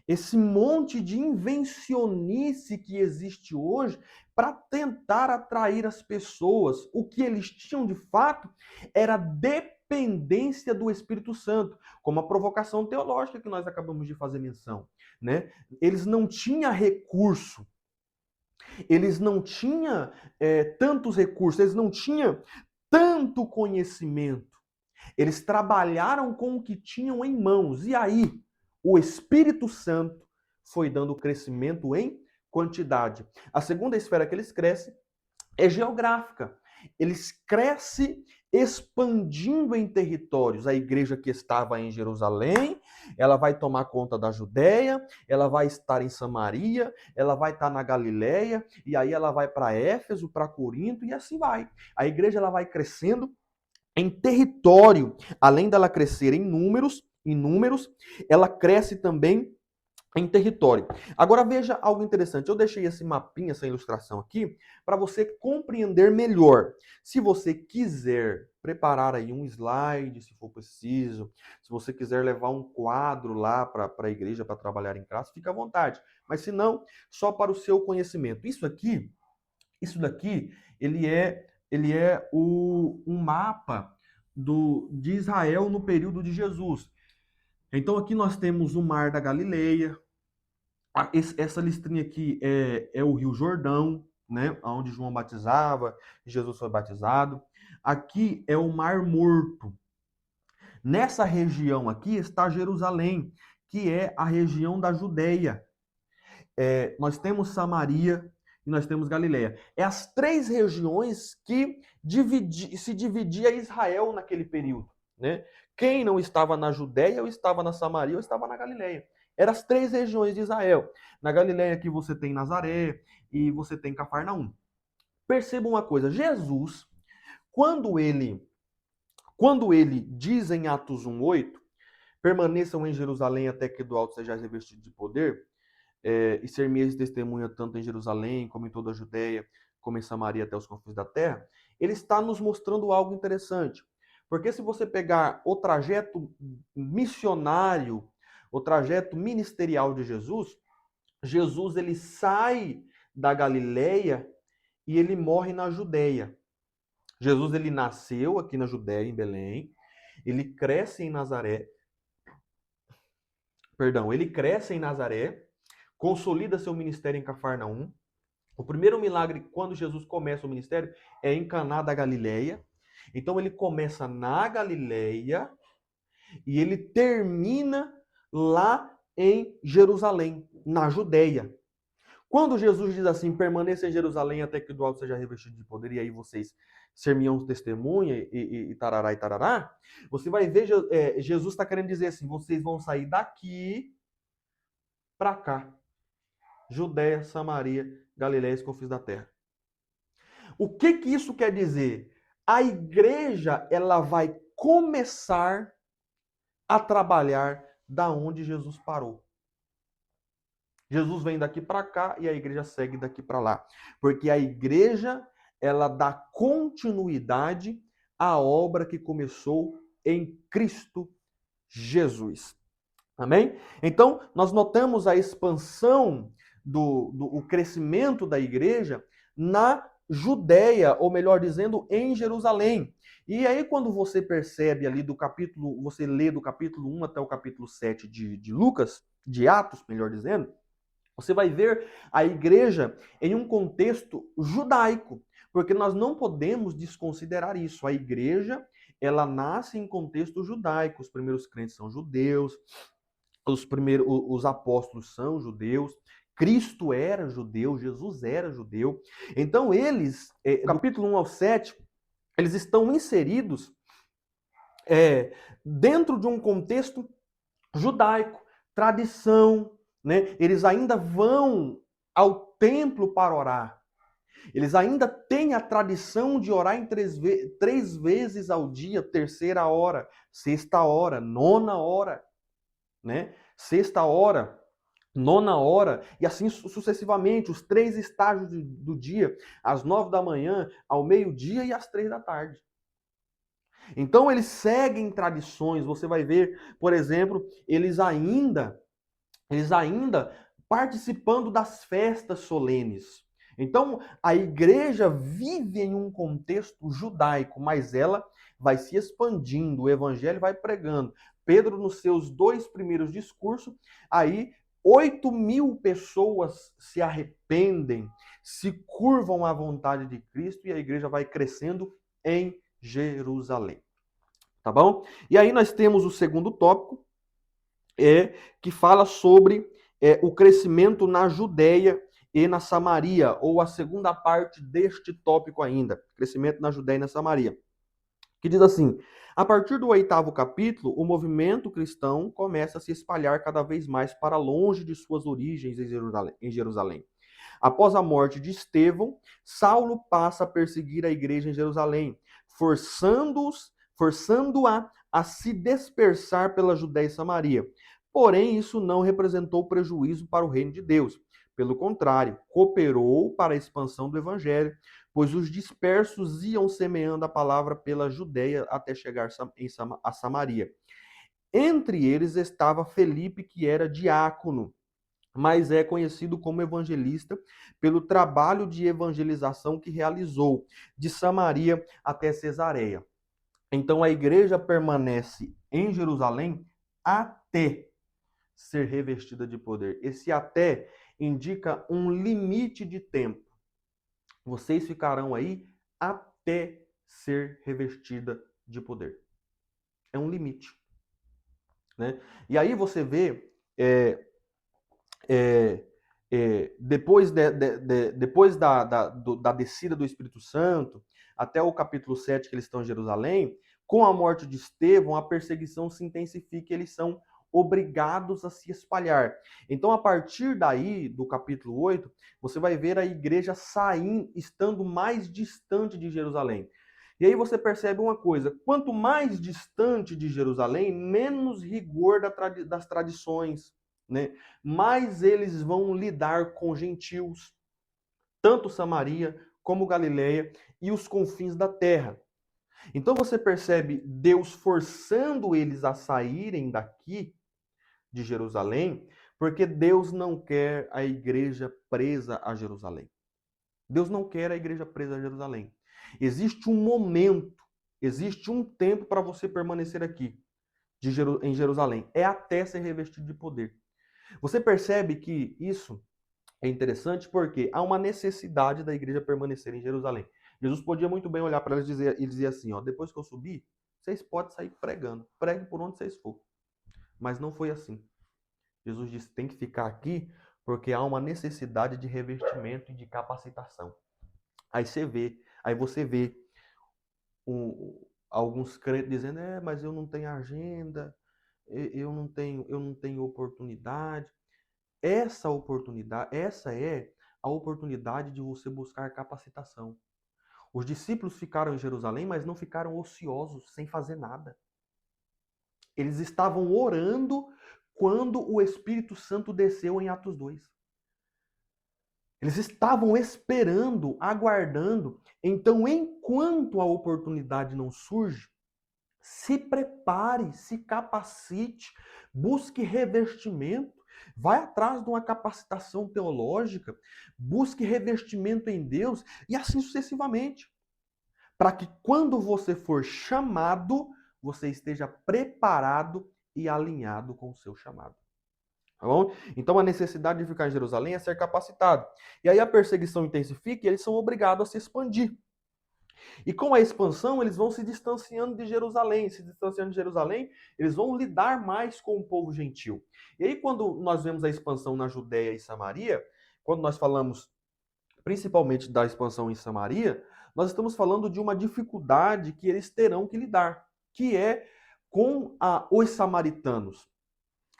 esse monte de invencionice que existe hoje para tentar atrair as pessoas. O que eles tinham de fato era dependência do Espírito Santo, como a provocação teológica que nós acabamos de fazer menção, né? Eles não tinham recurso, eles não tinham tantos recursos, eles não tinham tanto conhecimento. Eles trabalharam com o que tinham em mãos. E aí, o Espírito Santo foi dando crescimento em quantidade. A segunda esfera que eles crescem é geográfica. Eles crescem expandindo em territórios. A igreja que estava em Jerusalém, ela vai tomar conta da Judéia, ela vai estar em Samaria, ela vai estar na Galileia, e aí ela vai para Éfeso, para Corinto, e assim vai. A igreja ela vai crescendo em território, além dela crescer em números, ela cresce também em território. Agora veja algo interessante. Eu deixei esse mapinha, essa ilustração aqui, para você compreender melhor. Se você quiser preparar aí um slide, se for preciso, se você quiser levar um quadro lá para a igreja para trabalhar em classe, fica à vontade. Mas se não, só para o seu conhecimento. Isso daqui, ele é um mapa de Israel no período de Jesus. Então aqui nós temos o Mar da Galileia. Essa listrinha aqui é o Rio Jordão, né, onde João batizava, Jesus foi batizado. Aqui é o Mar Morto. Nessa região aqui está Jerusalém, que é a região da Judéia. Nós temos Samaria e nós temos Galileia. É as três regiões que se dividia Israel naquele período, né? Quem não estava na Judéia, ou estava na Samaria, ou estava na Galileia. Eram as três regiões de Israel. Na Galileia aqui você tem Nazaré e você tem Cafarnaum. Perceba uma coisa, Jesus, quando ele diz em Atos 1:8, permaneçam em Jerusalém até que do alto sejais revestidos de poder, e ser-me-eis testemunha tanto em Jerusalém, como em toda a Judéia, como em Samaria até os confins da terra, ele está nos mostrando algo interessante. Porque se você pegar o trajeto missionário, o trajeto ministerial de Jesus, Jesus ele sai da Galileia e ele morre na Judéia. Jesus ele nasceu aqui na Judéia, em Belém, ele cresce em Nazaré, consolida seu ministério em Cafarnaum. O primeiro milagre, quando Jesus começa o ministério, é em Caná da Galileia. Então ele começa na Galileia e ele termina lá em Jerusalém, na Judéia. Quando Jesus diz assim, permaneça em Jerusalém até que do alto seja revestido de poder, e aí vocês ser-me-ão testemunha e tarará e tarará, você vai ver, Jesus está querendo dizer assim, vocês vão sair daqui para cá. Judéia, Samaria, Galiléia e os confins da terra. O que isso quer dizer? A igreja ela vai começar a trabalhar da onde Jesus parou. Jesus vem daqui para cá e a igreja segue daqui para lá, porque a igreja ela dá continuidade à obra que começou em Cristo Jesus. Amém? Então, nós notamos a expansão o crescimento da igreja na Judéia, ou melhor dizendo, em Jerusalém. E aí, quando você percebe ali você lê do capítulo 1 até o capítulo 7 de Lucas, de Atos, melhor dizendo, você vai ver a igreja em um contexto judaico, porque nós não podemos desconsiderar isso. A igreja, ela nasce em contexto judaico. Os primeiros crentes são judeus, os apóstolos são judeus, Cristo era judeu, Jesus era judeu. Então eles, do capítulo 1 ao 7, eles estão inseridos dentro de um contexto judaico, tradição, né? Eles ainda vão ao templo para orar. Eles ainda têm a tradição de orar em três vezes ao dia, terceira hora, sexta hora, nona hora, né? Sexta hora, nona hora, e assim sucessivamente, os três estágios do dia, às 9 da manhã, ao meio-dia e às 3 da tarde. Então eles seguem tradições, você vai ver, por exemplo, eles ainda participando das festas solenes. Então, a igreja vive em um contexto judaico, mas ela vai se expandindo, o evangelho vai pregando. Pedro, nos seus 2 primeiros discursos, aí 8.000 pessoas se arrependem, se curvam à vontade de Cristo e a igreja vai crescendo em Jerusalém. Tá bom? E aí nós temos o segundo tópico, que fala sobre o crescimento na Judéia e na Samaria, ou a segunda parte deste tópico ainda, crescimento na Judéia e na Samaria, que diz assim: a partir do 8º capítulo, o movimento cristão começa a se espalhar cada vez mais para longe de suas origens em Jerusalém. Após a morte de Estevão, Saulo passa a perseguir a igreja em Jerusalém, forçando-a a se dispersar pela Judéia e Samaria. Porém, isso não representou prejuízo para o reino de Deus. Pelo contrário, cooperou para a expansão do evangelho, pois os dispersos iam semeando a palavra pela Judéia até chegar a Samaria. Entre eles estava Felipe, que era diácono, mas é conhecido como evangelista pelo trabalho de evangelização que realizou de Samaria até Cesareia. Então a igreja permanece em Jerusalém até ser revestida de poder. Esse até indica um limite de tempo. Vocês ficarão aí até ser revestida de poder. É um limite, né? E aí você vê depois da descida do Espírito Santo, até o capítulo 7, que eles estão em Jerusalém, com a morte de Estevão, a perseguição se intensifica e eles são obrigados a se espalhar. Então, a partir daí, do capítulo 8, você vai ver a igreja saindo, estando mais distante de Jerusalém. E aí você percebe uma coisa: quanto mais distante de Jerusalém, menos rigor das tradições, né? Mais eles vão lidar com gentios, tanto Samaria como Galileia e os confins da terra. Então você percebe Deus forçando eles a saírem daqui de Jerusalém, porque Deus não quer a igreja presa a Jerusalém. Deus não quer a igreja presa a Jerusalém. Existe um momento, existe um tempo para você permanecer aqui em Jerusalém. É até ser revestido de poder. Você percebe que isso é interessante porque há uma necessidade da igreja permanecer em Jerusalém. Jesus podia muito bem olhar para eles e dizer assim, ó, depois que eu subir, vocês podem sair pregando. Pregue por onde vocês for. Mas não foi assim. Jesus disse, tem que ficar aqui porque há uma necessidade de revestimento e de capacitação. Aí você vê alguns crentes dizendo, mas eu não tenho agenda, eu não tenho oportunidade. Essa é a oportunidade de você buscar capacitação. Os discípulos ficaram em Jerusalém, mas não ficaram ociosos, sem fazer nada. Eles estavam orando quando o Espírito Santo desceu em Atos 2. Eles estavam esperando, aguardando. Então, enquanto a oportunidade não surge, se prepare, se capacite, busque revestimento, vai atrás de uma capacitação teológica, busque revestimento em Deus e assim sucessivamente. Para que quando você for chamado, você esteja preparado e alinhado com o seu chamado. Tá bom? Então a necessidade de ficar em Jerusalém é ser capacitado. E aí a perseguição intensifica e eles são obrigados a se expandir. E com a expansão, eles vão se distanciando de Jerusalém. Se distanciando de Jerusalém, eles vão lidar mais com o povo gentil. E aí, quando nós vemos a expansão na Judéia e Samaria, quando nós falamos principalmente da expansão em Samaria, nós estamos falando de uma dificuldade que eles terão que lidar, que é com os samaritanos.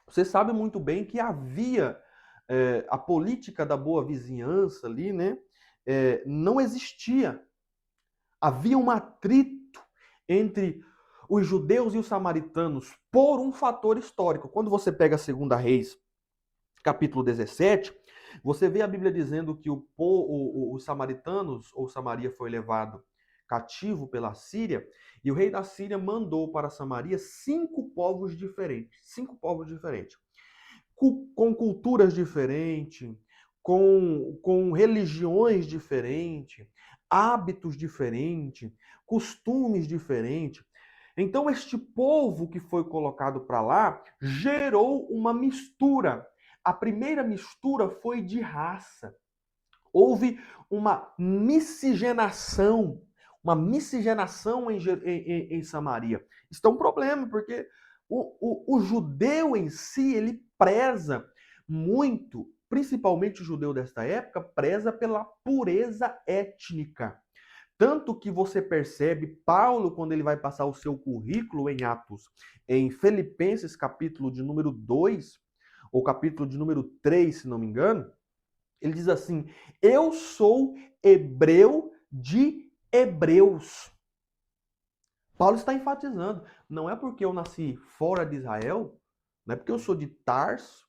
Você sabe muito bem que havia a política da boa vizinhança ali, né? não existia. Havia um atrito entre os judeus e os samaritanos por um fator histórico. Quando você pega a 2 Reis, capítulo 17, você vê a Bíblia dizendo que os samaritanos, ou Samaria, foi levado cativo pela Síria, e o rei da Síria mandou para Samaria 5 povos diferentes. 5 povos diferentes. Com culturas diferentes, com religiões diferentes, hábitos diferentes, costumes diferentes. Então, este povo que foi colocado para lá gerou uma mistura. A primeira mistura foi de raça. Houve uma miscigenação em Samaria. Isso é um problema, porque o judeu em si, ele preza muito, principalmente o judeu desta época, preza pela pureza étnica. Tanto que você percebe Paulo, quando ele vai passar o seu currículo em Atos, em Filipenses, capítulo de número 2, ou capítulo de número 3, se não me engano, ele diz assim: eu sou hebreu de hebreus. Paulo está enfatizando, não é porque eu nasci fora de Israel, não é porque eu sou de Tarso,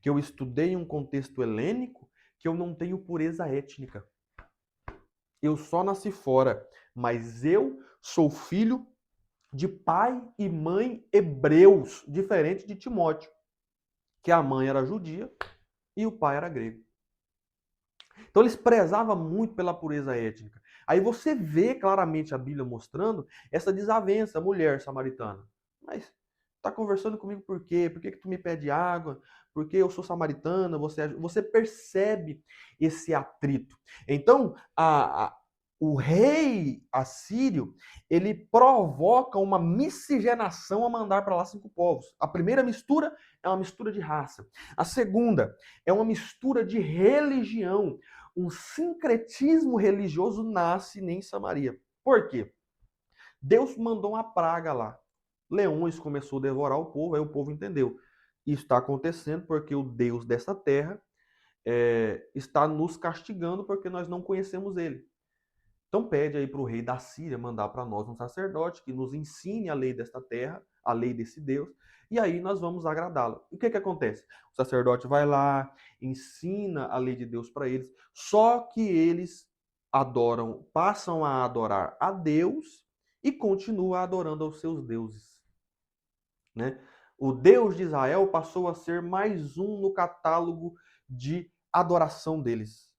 que eu estudei em um contexto helênico, que eu não tenho pureza étnica. Eu só nasci fora, mas eu sou filho de pai e mãe hebreus, diferente de Timóteo, que a mãe era judia e o pai era grego. Então eles prezavam muito pela pureza étnica. Aí você vê claramente a Bíblia mostrando essa desavença, mulher samaritana. Mas tá conversando comigo por quê? Por que tu me pede água? Porque eu sou samaritana, você percebe esse atrito. Então, o rei assírio, ele provoca uma miscigenação a mandar para lá 5 povos. A primeira mistura é uma mistura de raça. A segunda é uma mistura de religião. Um sincretismo religioso nasce em Samaria. Por quê? Deus mandou uma praga lá. Leões começou a devorar o povo, aí o povo entendeu. Isso está acontecendo porque o Deus dessa terra está nos castigando porque nós não conhecemos ele. Então pede aí para o rei da Síria mandar para nós um sacerdote que nos ensine a lei desta terra, a lei desse Deus, e aí nós vamos agradá-lo. E o que acontece? O sacerdote vai lá, ensina a lei de Deus para eles, só que eles passam a adorar a Deus e continuam adorando aos seus deuses. Né? O Deus de Israel passou a ser mais um no catálogo de adoração deles.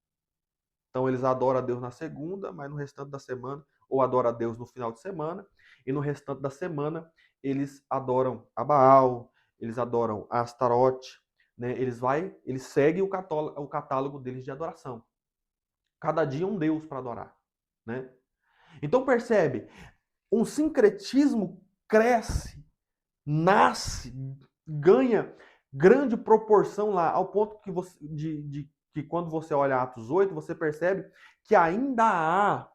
Então eles adoram a Deus na segunda, mas no restante da semana, ou adoram a Deus no final de semana, e no restante da semana eles adoram a Baal, eles adoram a Astarote, né? Eles seguem o catálogo deles de adoração. Cada dia um Deus para adorar, né? Então percebe, um sincretismo cresce, nasce, ganha grande proporção lá, ao ponto que que quando você olha Atos 8, você percebe que ainda há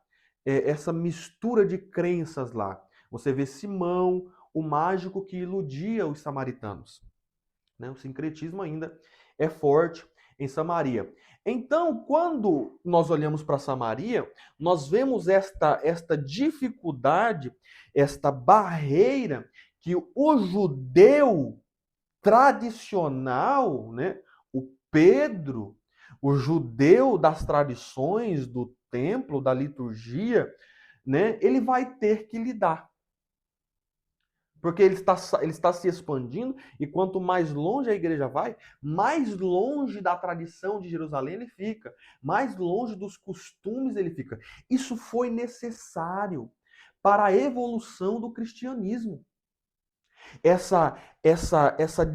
essa mistura de crenças lá. Você vê Simão, o mágico que iludia os samaritanos. Né? O sincretismo ainda é forte em Samaria. Então, quando nós olhamos para Samaria, nós vemos esta dificuldade, esta barreira que o judeu tradicional, né, o Pedro, o judeu das tradições do templo, da liturgia, né, ele vai ter que lidar. Porque ele está se expandindo, e quanto mais longe a igreja vai, mais longe da tradição de Jerusalém ele fica, mais longe dos costumes ele fica. Isso foi necessário para a evolução do cristianismo. Essa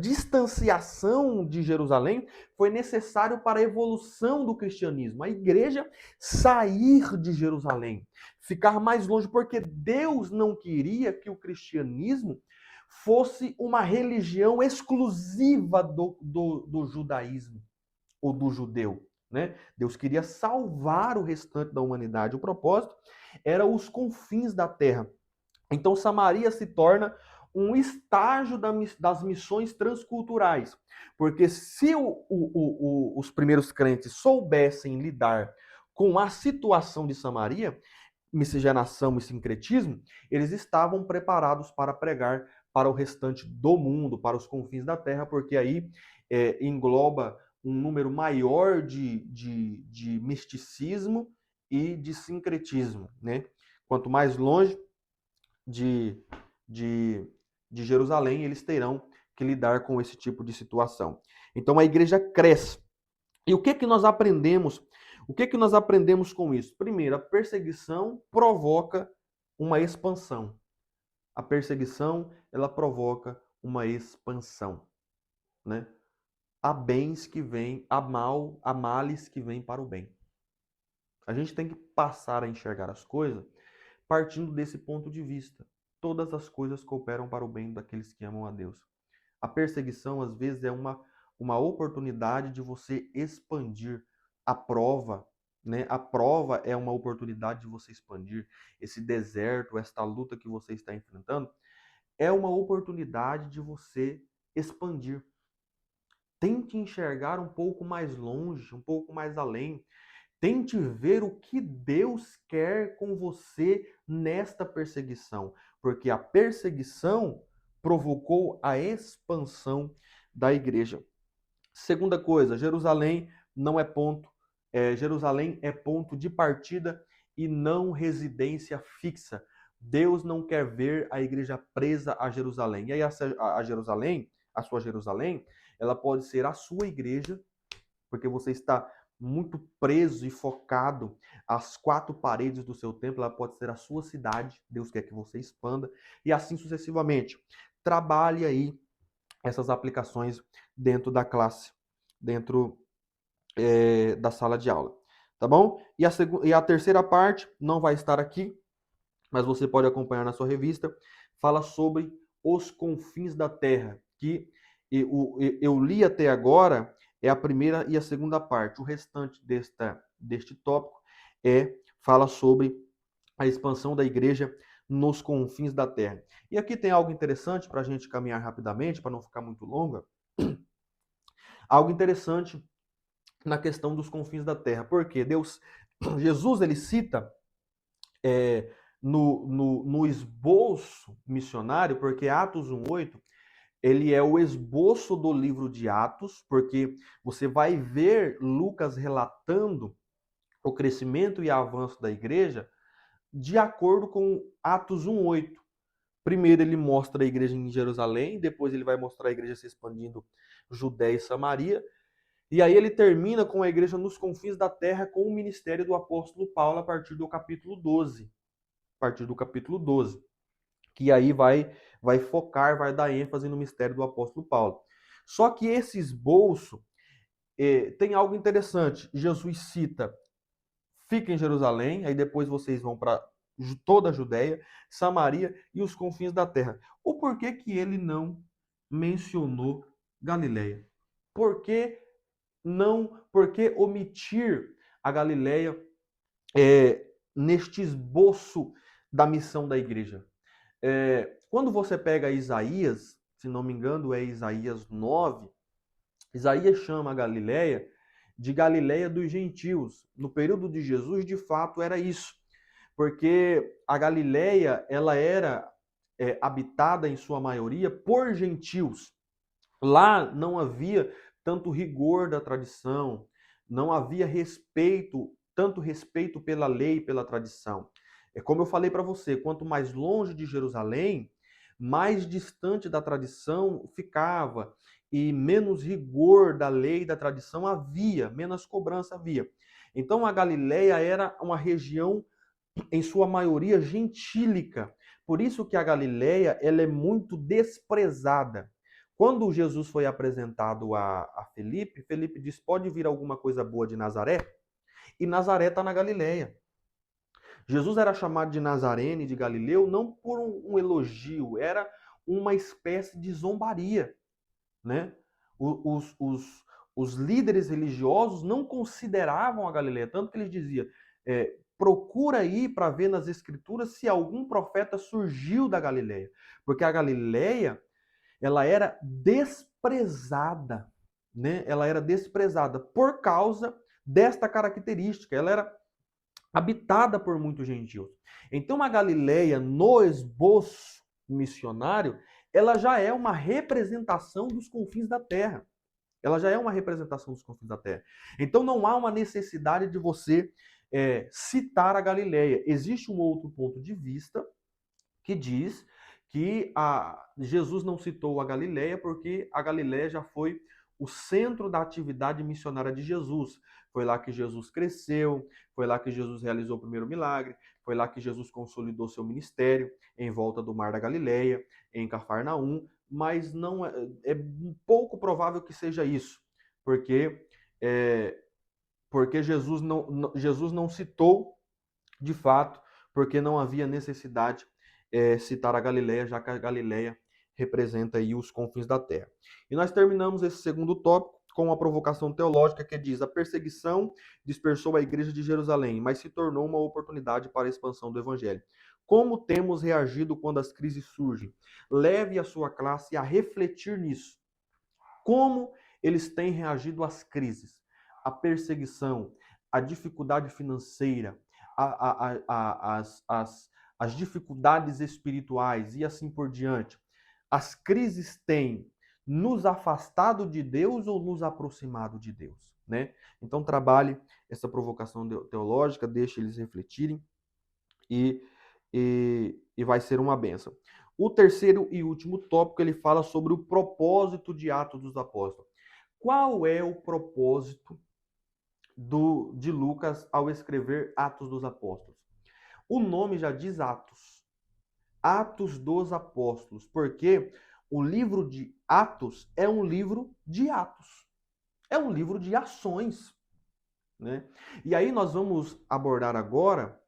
distanciação de Jerusalém foi necessário para a evolução do cristianismo. A igreja sair de Jerusalém, ficar mais longe, porque Deus não queria que o cristianismo fosse uma religião exclusiva do judaísmo ou do judeu. Né? Deus queria salvar o restante da humanidade. O propósito era os confins da terra. Então Samaria se torna um estágio das missões transculturais. Porque se os primeiros crentes soubessem lidar com a situação de Samaria, miscigenação e sincretismo, eles estavam preparados para pregar para o restante do mundo, para os confins da terra, porque aí engloba um número maior de misticismo e de sincretismo, né? Quanto mais longe de, de, de Jerusalém, eles terão que lidar com esse tipo de situação. Então a igreja cresce. E o que que nós aprendemos? O que que nós aprendemos com isso? Primeiro, a perseguição provoca uma expansão. A perseguição, ela provoca uma expansão, né? Há bens que vêm, há males que vêm para o bem. A gente tem que passar a enxergar as coisas partindo desse ponto de vista. Todas as coisas cooperam para o bem daqueles que amam a Deus. A perseguição, às vezes, é uma oportunidade de você expandir a prova, né? A prova é uma oportunidade de você expandir esse deserto, esta luta que você está enfrentando, é uma oportunidade de você expandir. Tente enxergar um pouco mais longe, um pouco mais além. Tente ver o que Deus quer com você nesta perseguição, porque a perseguição provocou a expansão da igreja. Segunda coisa, Jerusalém não é ponto, Jerusalém é ponto de partida e não residência fixa. Deus não quer ver a igreja presa a Jerusalém. E aí a Jerusalém, a sua Jerusalém, ela pode ser a sua igreja, porque você está muito preso e focado às quatro paredes do seu templo, ela pode ser a sua cidade, Deus quer que você expanda, e assim sucessivamente. Trabalhe aí essas aplicações dentro da classe, dentro da sala de aula, tá bom? E a terceira parte não vai estar aqui, mas você pode acompanhar na sua revista, fala sobre os confins da terra, que eu li até agora é a primeira e a segunda parte. O restante deste tópico fala sobre a expansão da igreja nos confins da terra. E aqui tem algo interessante para a gente caminhar rapidamente, para não ficar muito longa. Algo interessante na questão dos confins da terra, porque Jesus ele cita no esboço missionário, porque Atos 1:8 ele é o esboço do livro de Atos, porque você vai ver Lucas relatando o crescimento e avanço da igreja de acordo com Atos 1:8. Primeiro ele mostra a igreja em Jerusalém, depois ele vai mostrar a igreja se expandindo Judéia e Samaria, e aí ele termina com a igreja nos confins da terra com o ministério do apóstolo Paulo a partir do capítulo 12. A partir do capítulo 12. Que aí vai focar, vai dar ênfase no mistério do apóstolo Paulo. Só que esse esboço tem algo interessante. Jesus cita, fica em Jerusalém, aí depois vocês vão para toda a Judéia, Samaria e os confins da terra. O porquê que ele não mencionou Galileia? Por que não, por que omitir a Galileia neste esboço da missão da igreja? Quando você pega Isaías, se não me engano é Isaías 9, Isaías chama a Galileia de Galileia dos gentios. No período de Jesus, de fato, era isso. Porque a Galileia, ela era habitada em sua maioria por gentios. Lá não havia tanto rigor da tradição, não havia tanto respeito pela lei e pela tradição. É como eu falei para você, quanto mais longe de Jerusalém, mais distante da tradição ficava e menos rigor da lei e da tradição havia, menos cobrança havia. Então a Galileia era uma região em sua maioria gentílica. Por isso que a Galileia ela é muito desprezada. Quando Jesus foi apresentado a Felipe, Felipe disse: pode vir alguma coisa boa de Nazaré? E Nazaré está na Galileia. Jesus era chamado de Nazarene, de Galileu, não por um elogio, era uma espécie de zombaria, né? Os líderes religiosos não consideravam a Galileia, tanto que eles diziam, procura ir para ver nas escrituras se algum profeta surgiu da Galileia, porque a Galileia, ela era desprezada, né? Ela era desprezada por causa desta característica, ela era habitada por muitos gentios. Então a Galileia, no esboço missionário, ela já é uma representação dos confins da terra. Ela já é uma representação dos confins da terra. Então não há uma necessidade de você citar a Galileia. Existe um outro ponto de vista que diz que Jesus não citou a Galileia porque a Galileia já foi o centro da atividade missionária de Jesus. Foi lá que Jesus cresceu, foi lá que Jesus realizou o primeiro milagre, foi lá que Jesus consolidou seu ministério em volta do Mar da Galileia, em Cafarnaum, mas não é pouco provável que seja isso, porque é, porque Jesus não citou de fato, porque não havia necessidade citar a Galileia, já que a Galileia representa aí os confins da terra. E nós terminamos esse segundo tópico com uma provocação teológica que diz: a perseguição dispersou a igreja de Jerusalém, mas se tornou uma oportunidade para a expansão do evangelho. Como temos reagido quando as crises surgem? Leve a sua classe a refletir nisso. Como eles têm reagido às crises, à perseguição, à dificuldade financeira, as dificuldades espirituais e assim por diante. As crises têm nos afastado de Deus ou nos aproximado de Deus, né? Então trabalhe essa provocação teológica, deixe eles refletirem e, e vai ser uma benção. O terceiro e último tópico, ele fala sobre o propósito de Atos dos Apóstolos. Qual é o propósito de Lucas ao escrever Atos dos Apóstolos? O nome já diz Atos. Atos dos Apóstolos, porque o livro de Atos é um livro de atos. É um livro de ações, né? E aí nós vamos abordar agora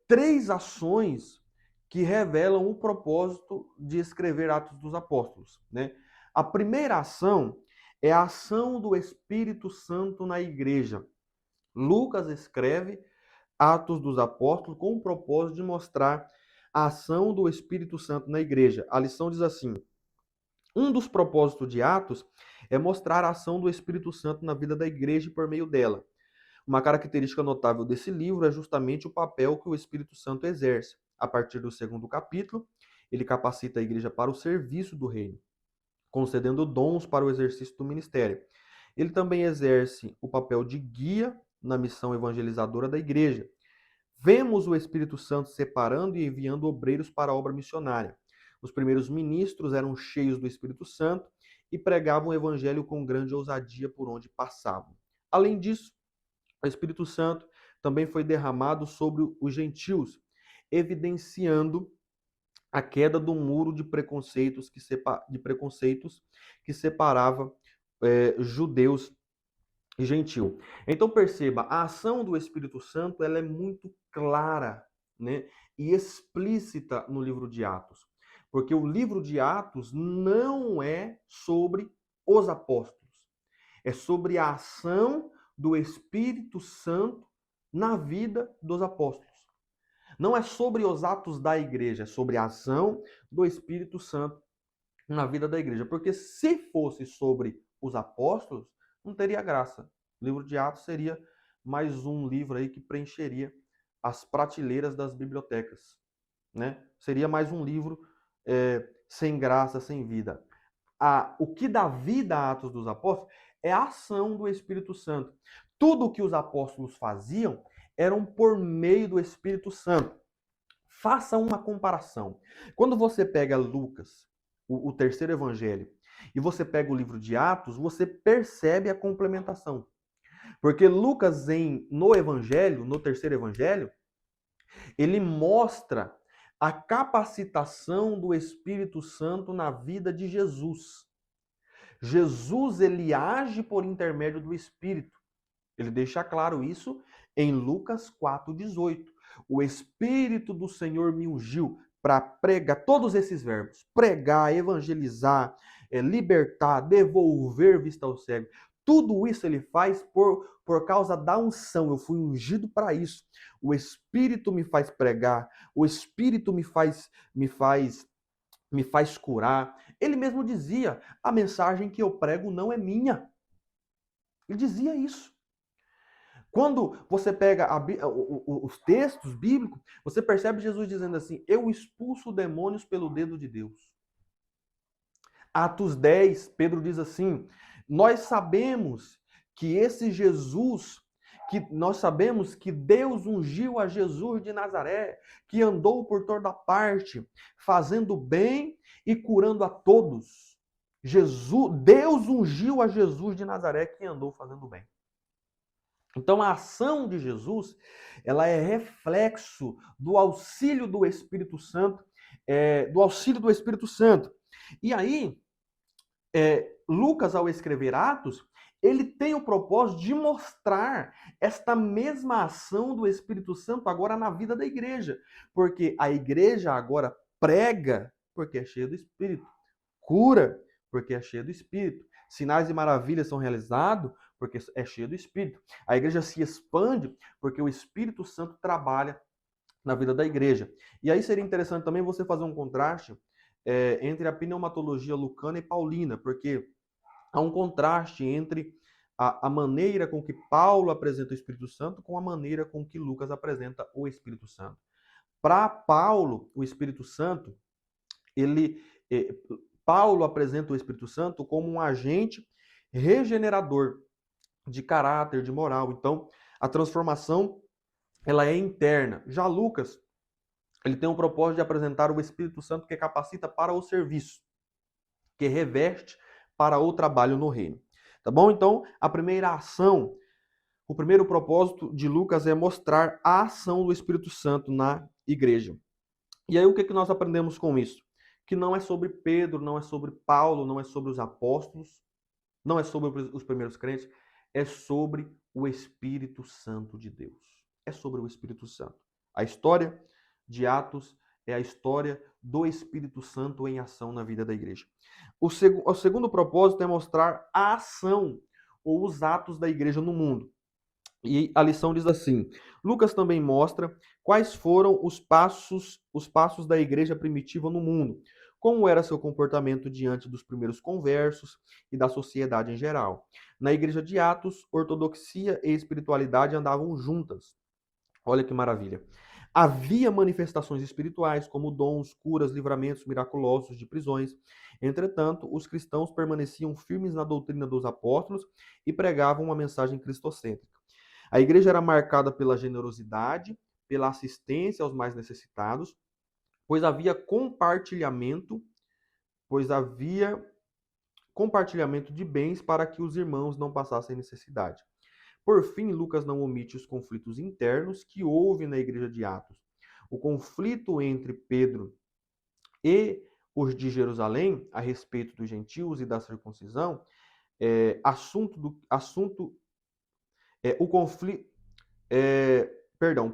3 ações que revelam o propósito de escrever Atos dos Apóstolos, né? A primeira ação é a ação do Espírito Santo na igreja. Lucas escreve Atos dos Apóstolos com o propósito de mostrar a ação do Espírito Santo na igreja. A lição diz assim: um dos propósitos de Atos é mostrar a ação do Espírito Santo na vida da igreja e por meio dela. Uma característica notável desse livro é justamente o papel que o Espírito Santo exerce. A partir do segundo capítulo, ele capacita a igreja para o serviço do reino, concedendo dons para o exercício do ministério. Ele também exerce o papel de guia na missão evangelizadora da igreja. Vemos o Espírito Santo separando e enviando obreiros para a obra missionária. Os primeiros ministros eram cheios do Espírito Santo e pregavam o evangelho com grande ousadia por onde passavam. Além disso, o Espírito Santo também foi derramado sobre os gentios, evidenciando a queda do muro de preconceitos que separava judeus e gentil. Então perceba, a ação do Espírito Santo ela é muito clara, né, e explícita no livro de Atos, porque o livro de Atos não é sobre os apóstolos, é sobre a ação do Espírito Santo na vida dos apóstolos. Não é sobre os atos da igreja, é sobre a ação do Espírito Santo na vida da igreja. Porque se fosse sobre os apóstolos, não teria graça. O livro de Atos seria mais um livro aí que preencheria as prateleiras das bibliotecas, né? Seria mais um livro sem graça, sem vida. O que dá vida a Atos dos Apóstolos é a ação do Espírito Santo. Tudo o que os apóstolos faziam eram por meio do Espírito Santo. Faça uma comparação. Quando você pega Lucas, o terceiro evangelho, e você pega o livro de Atos, você percebe a complementação. Porque Lucas, no evangelho, no terceiro evangelho, ele mostra a capacitação do Espírito Santo na vida de Jesus. Jesus, ele age por intermédio do Espírito. Ele deixa claro isso em Lucas 4,18. O Espírito do Senhor me ungiu para pregar todos esses verbos: pregar, evangelizar, libertar, devolver vista ao cego. Tudo isso ele faz por causa da unção. Eu fui ungido para isso. O Espírito me faz pregar, o Espírito me faz curar. Ele mesmo dizia: a mensagem que eu prego não é minha. Ele dizia isso. Quando você pega os textos bíblicos, você percebe Jesus dizendo assim: eu expulso demônios pelo dedo de Deus. Atos 10, Pedro diz assim: nós sabemos que esse Jesus, que nós sabemos que Deus ungiu a Jesus de Nazaré, que andou por toda parte, fazendo bem e curando a todos. Deus ungiu a Jesus de Nazaré que andou fazendo bem. Então a ação de Jesus, ela é reflexo do auxílio do Espírito Santo, do auxílio do Espírito Santo. E aí, Lucas, ao escrever Atos, ele tem o propósito de mostrar esta mesma ação do Espírito Santo agora na vida da igreja. Porque a igreja agora prega porque é cheia do Espírito, cura porque é cheia do Espírito, sinais e maravilhas são realizados porque é cheia do Espírito. A igreja se expande porque o Espírito Santo trabalha na vida da igreja. E aí seria interessante também você fazer um contraste entre a pneumatologia lucana e paulina, porque há um contraste entre a maneira com que Paulo apresenta o Espírito Santo com a maneira com que Lucas apresenta o Espírito Santo. Para Paulo, o Espírito Santo, Paulo apresenta o Espírito Santo como um agente regenerador de caráter, de moral. Então, a transformação ela é interna. Já Lucas, ele tem o propósito de apresentar o Espírito Santo que capacita para o serviço, que reveste para o trabalho no reino. Tá bom? Então, a primeira ação, o primeiro propósito de Lucas é mostrar a ação do Espírito Santo na igreja. E aí, o que nós aprendemos com isso? Que não é sobre Pedro, não é sobre Paulo, não é sobre os apóstolos, não é sobre os primeiros crentes, é sobre o Espírito Santo de Deus. É sobre o Espírito Santo. A história de Atos é a história do Espírito Santo em ação na vida da igreja. O segundo propósito é mostrar a ação ou os atos da igreja no mundo. E a lição diz assim: Lucas também mostra quais foram os passos da igreja primitiva no mundo, como era seu comportamento diante dos primeiros conversos e da sociedade em geral. Na igreja de Atos, ortodoxia e espiritualidade andavam juntas. Olha que maravilha. Havia manifestações espirituais, como dons, curas, livramentos miraculosos de prisões. Entretanto, os cristãos permaneciam firmes na doutrina dos apóstolos e pregavam uma mensagem cristocêntrica. A igreja era marcada pela generosidade, pela assistência aos mais necessitados, pois havia compartilhamento de bens para que os irmãos não passassem necessidade. Por fim, Lucas não omite os conflitos internos que houve na igreja de Atos. O conflito entre Pedro e os de Jerusalém a respeito dos gentios e da circuncisão, o conflito,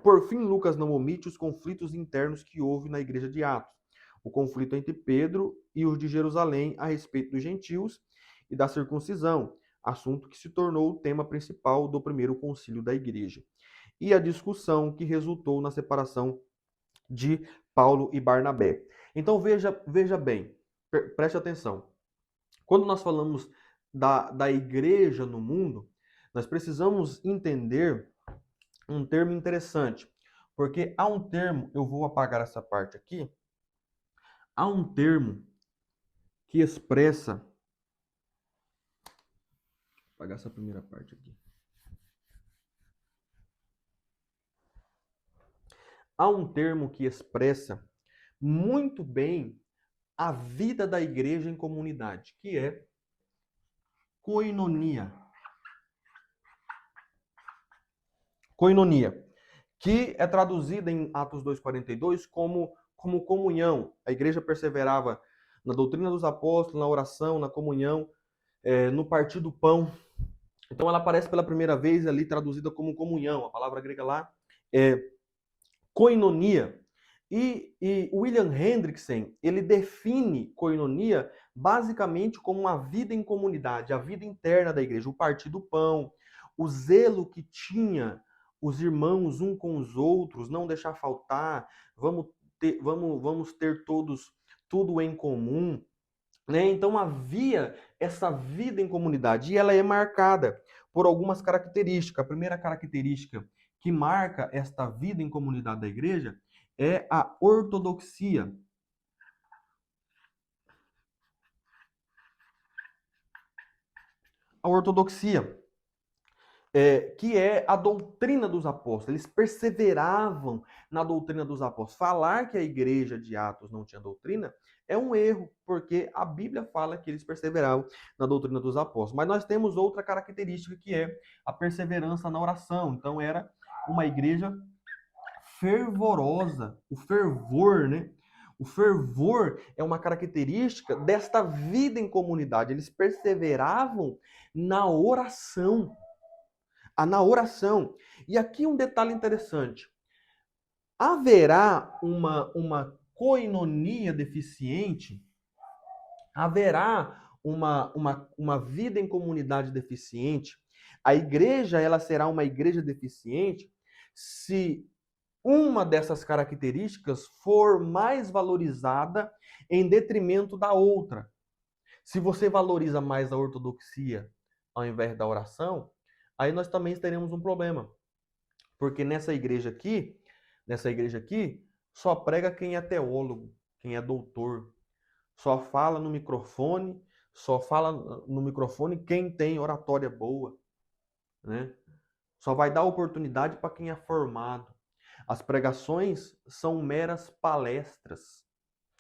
por fim, Lucas não omite os conflitos internos que houve na igreja de Atos. O conflito entre Pedro e os de Jerusalém a respeito dos gentios e da circuncisão, assunto que se tornou o tema principal do primeiro concílio da igreja. E a discussão que resultou na separação de Paulo e Barnabé. Então veja bem, preste atenção. Quando nós falamos da igreja no mundo, nós precisamos entender um termo interessante, porque há um termo, eu vou apagar essa parte aqui, há um termo que expressa, vou apagar essa primeira parte aqui. Há um termo que expressa muito bem a vida da igreja em comunidade, que é koinonia. Koinonia, que é traduzida em Atos 2,42 como comunhão. A igreja perseverava na doutrina dos apóstolos, na oração, na comunhão, no partir do pão. Então ela aparece pela primeira vez ali traduzida como comunhão. A palavra grega lá é koinonia. E William Hendrickson, ele define koinonia basicamente como uma vida em comunidade, a vida interna da igreja, o partir do pão, o zelo que tinha os irmãos um com os outros, não deixar faltar, vamos ter todos tudo em comum, né? Então havia essa vida em comunidade e ela é marcada por algumas características. A primeira característica que marca esta vida em comunidade da igreja é a ortodoxia. A ortodoxia, que é a doutrina dos apóstolos. Eles perseveravam na doutrina dos apóstolos. Falar que a igreja de Atos não tinha doutrina é um erro, porque a Bíblia fala que eles perseveravam na doutrina dos apóstolos. Mas nós temos outra característica que é a perseverança na oração. Então era uma igreja fervorosa, o fervor, né? O fervor é uma característica desta vida em comunidade. Eles perseveravam na oração. Na oração. E aqui um detalhe interessante. Haverá uma koinonia deficiente? Haverá uma vida em comunidade deficiente? A igreja, ela será uma igreja deficiente se uma dessas características for mais valorizada em detrimento da outra. Se você valoriza mais a ortodoxia ao invés da oração, aí nós também teremos um problema. Porque nessa igreja aqui, só prega quem é teólogo, quem é doutor. Só fala no microfone quem tem oratória boa, né? Só vai dar oportunidade para quem é formado. As pregações são meras palestras,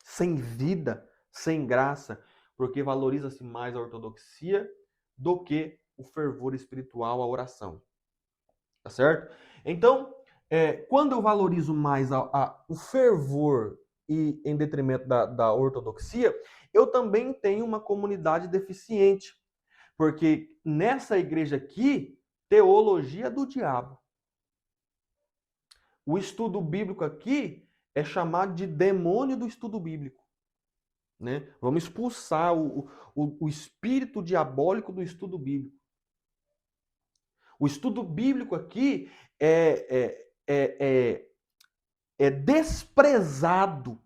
sem vida, sem graça, porque valoriza-se mais a ortodoxia do que o fervor espiritual, a oração. Tá certo? Então, quando eu valorizo mais o fervor e em detrimento da ortodoxia, eu também tenho uma comunidade deficiente. Porque nessa igreja aqui, teologia do diabo. O estudo bíblico aqui chamado de demônio do estudo bíblico. Né? Vamos expulsar o espírito diabólico do estudo bíblico. O estudo bíblico aqui é desprezado,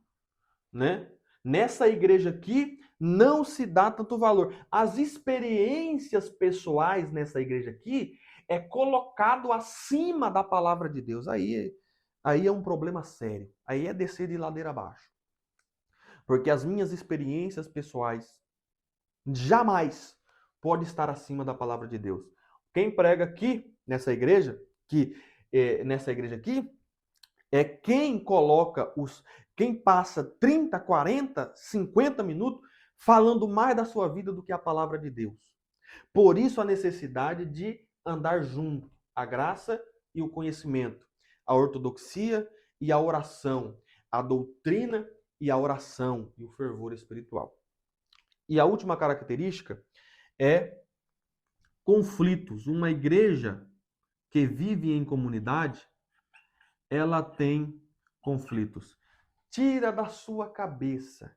né? Nessa igreja aqui não se dá tanto valor. As experiências pessoais nessa igreja aqui é colocado acima da palavra de Deus. Aí é um problema sério. Aí é descer de ladeira abaixo. Porque as minhas experiências pessoais jamais pode estar acima da palavra de Deus. Quem prega aqui nessa igreja, é quem coloca quem passa 30, 40, 50 minutos falando mais da sua vida do que a palavra de Deus. Por isso a necessidade de andar junto, a graça e o conhecimento, a ortodoxia e a oração, a doutrina e a oração e o fervor espiritual. E a última característica é conflitos. Uma igreja que vive em comunidade, ela tem conflitos. Tira da sua cabeça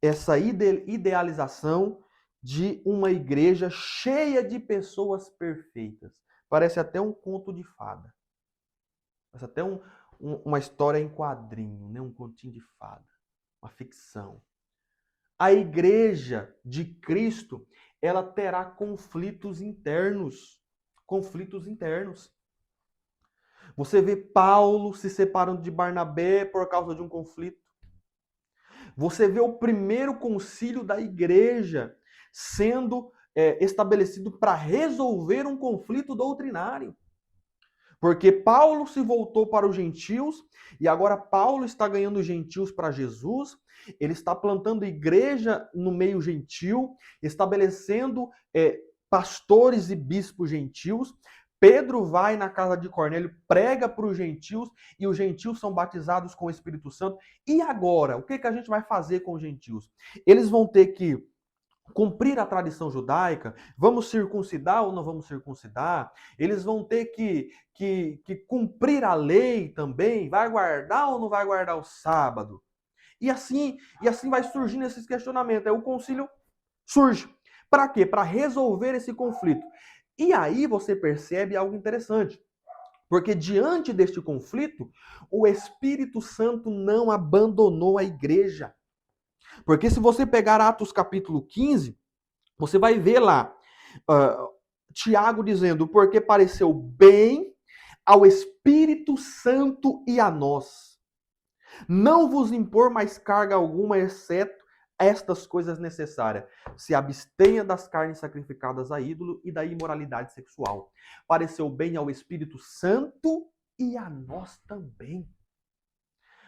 essa idealização de uma igreja cheia de pessoas perfeitas. Parece até um conto de fada. Parece até uma história em quadrinho, né? Um continho de fada. Uma ficção. A igreja de Cristo, ela terá conflitos internos. Conflitos internos. Você vê Paulo se separando de Barnabé por causa de um conflito. Você vê o primeiro concílio da igreja sendo estabelecido para resolver um conflito doutrinário. Porque Paulo se voltou para os gentios e agora Paulo está ganhando gentios para Jesus. Ele está plantando igreja no meio gentil, estabelecendo pastores e bispos gentios. Pedro vai na casa de Cornélio, prega para os gentios e os gentios são batizados com o Espírito Santo. E agora, o que a gente vai fazer com os gentios? Eles vão ter que cumprir a tradição judaica, vamos circuncidar ou não vamos circuncidar, eles vão ter que cumprir a lei também, vai guardar ou não vai guardar o sábado? E assim vai surgindo esses questionamentos. Aí o concílio surge. Para quê? Para resolver esse conflito. E aí você percebe algo interessante. Porque diante deste conflito, o Espírito Santo não abandonou a igreja. Porque se você pegar Atos capítulo 15, você vai ver lá Tiago dizendo, porque pareceu bem ao Espírito Santo e a nós não vos impor mais carga alguma, exceto estas coisas necessárias. Se abstenha das carnes sacrificadas a ídolo e da imoralidade sexual. Pareceu bem ao Espírito Santo e a nós também.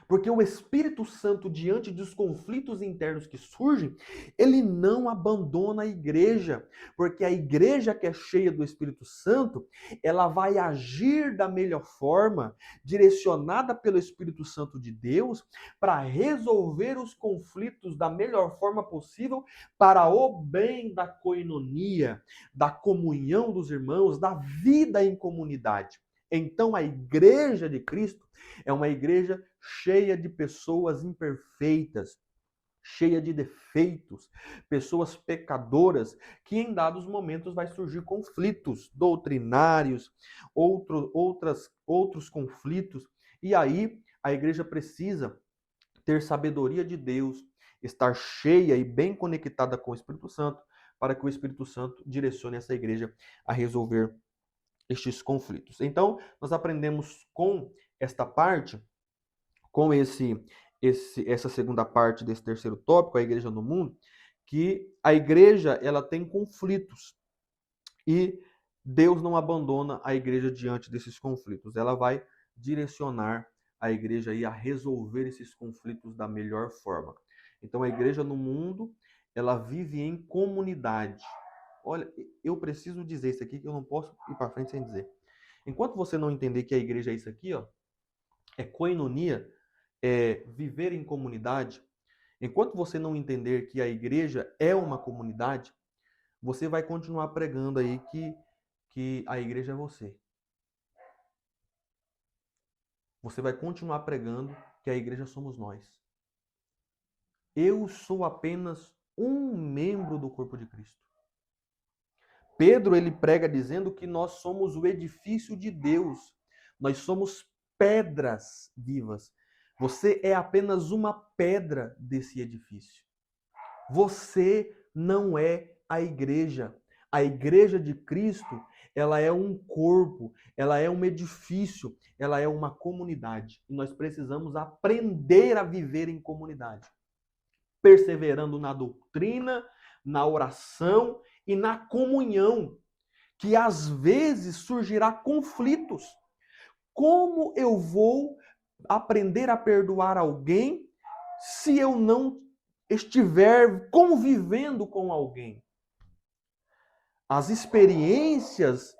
Porque o Espírito Santo, diante dos conflitos internos que surgem, ele não abandona a igreja. Porque a igreja que é cheia do Espírito Santo, ela vai agir da melhor forma, direcionada pelo Espírito Santo de Deus, para resolver os conflitos da melhor forma possível, para o bem da coinonia, da comunhão dos irmãos, da vida em comunidade. Então a igreja de Cristo é uma igreja cheia de pessoas imperfeitas, cheia de defeitos, pessoas pecadoras, que em dados momentos vai surgir conflitos doutrinários, outros conflitos, e aí a igreja precisa ter sabedoria de Deus, estar cheia e bem conectada com o Espírito Santo, para que o Espírito Santo direcione essa igreja a resolver estes conflitos. Então, nós aprendemos com esta parte, com essa segunda parte desse terceiro tópico, a igreja no mundo, que a igreja ela tem conflitos e Deus não abandona a igreja diante desses conflitos. Ela vai direcionar a igreja aí a resolver esses conflitos da melhor forma. Então, a igreja no mundo, ela vive em comunidade. Olha, eu preciso dizer isso aqui que eu não posso ir para frente sem dizer. Enquanto você não entender que a igreja é isso aqui, ó, é koinonia, é viver em comunidade, enquanto você não entender que a igreja é uma comunidade, você vai continuar pregando aí que a igreja é você. Você vai continuar pregando que a igreja somos nós. Eu sou apenas um membro do corpo de Cristo. Pedro, ele prega dizendo que nós somos o edifício de Deus. Nós somos pedras vivas. Você é apenas uma pedra desse edifício. Você não é a igreja. A igreja de Cristo, ela é um corpo, ela é um edifício, ela é uma comunidade. E nós precisamos aprender a viver em comunidade, perseverando na doutrina, na oração e na comunhão, que às vezes surgirá conflitos. Como eu vou aprender a perdoar alguém se eu não estiver convivendo com alguém? As experiências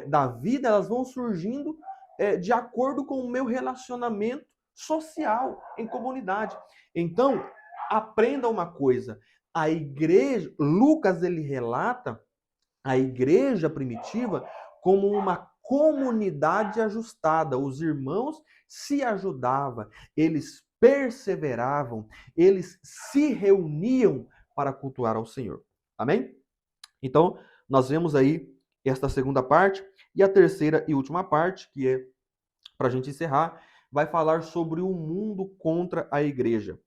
da vida, elas vão surgindo de acordo com o meu relacionamento social em comunidade. Então, aprenda uma coisa. A igreja, Lucas, ele relata a igreja primitiva como uma comunidade ajustada. Os irmãos se ajudavam, eles perseveravam, eles se reuniam para cultuar ao Senhor. Amém? Então, nós vemos aí esta segunda parte, e a terceira e última parte, que é, para a gente encerrar, vai falar sobre o mundo contra a igreja.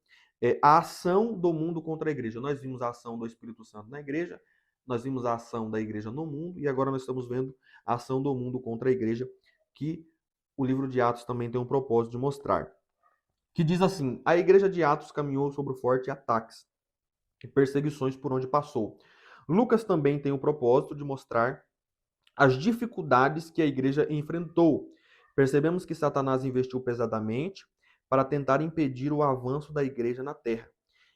A ação do mundo contra a igreja. Nós vimos a ação do Espírito Santo na igreja, nós vimos a ação da igreja no mundo, e agora nós estamos vendo a ação do mundo contra a igreja, que o livro de Atos também tem um propósito de mostrar. Que diz assim: a igreja de Atos caminhou sobre fortes ataques e perseguições por onde passou. Lucas também tem o propósito de mostrar as dificuldades que a igreja enfrentou. Percebemos que Satanás investiu pesadamente para tentar impedir o avanço da igreja na terra.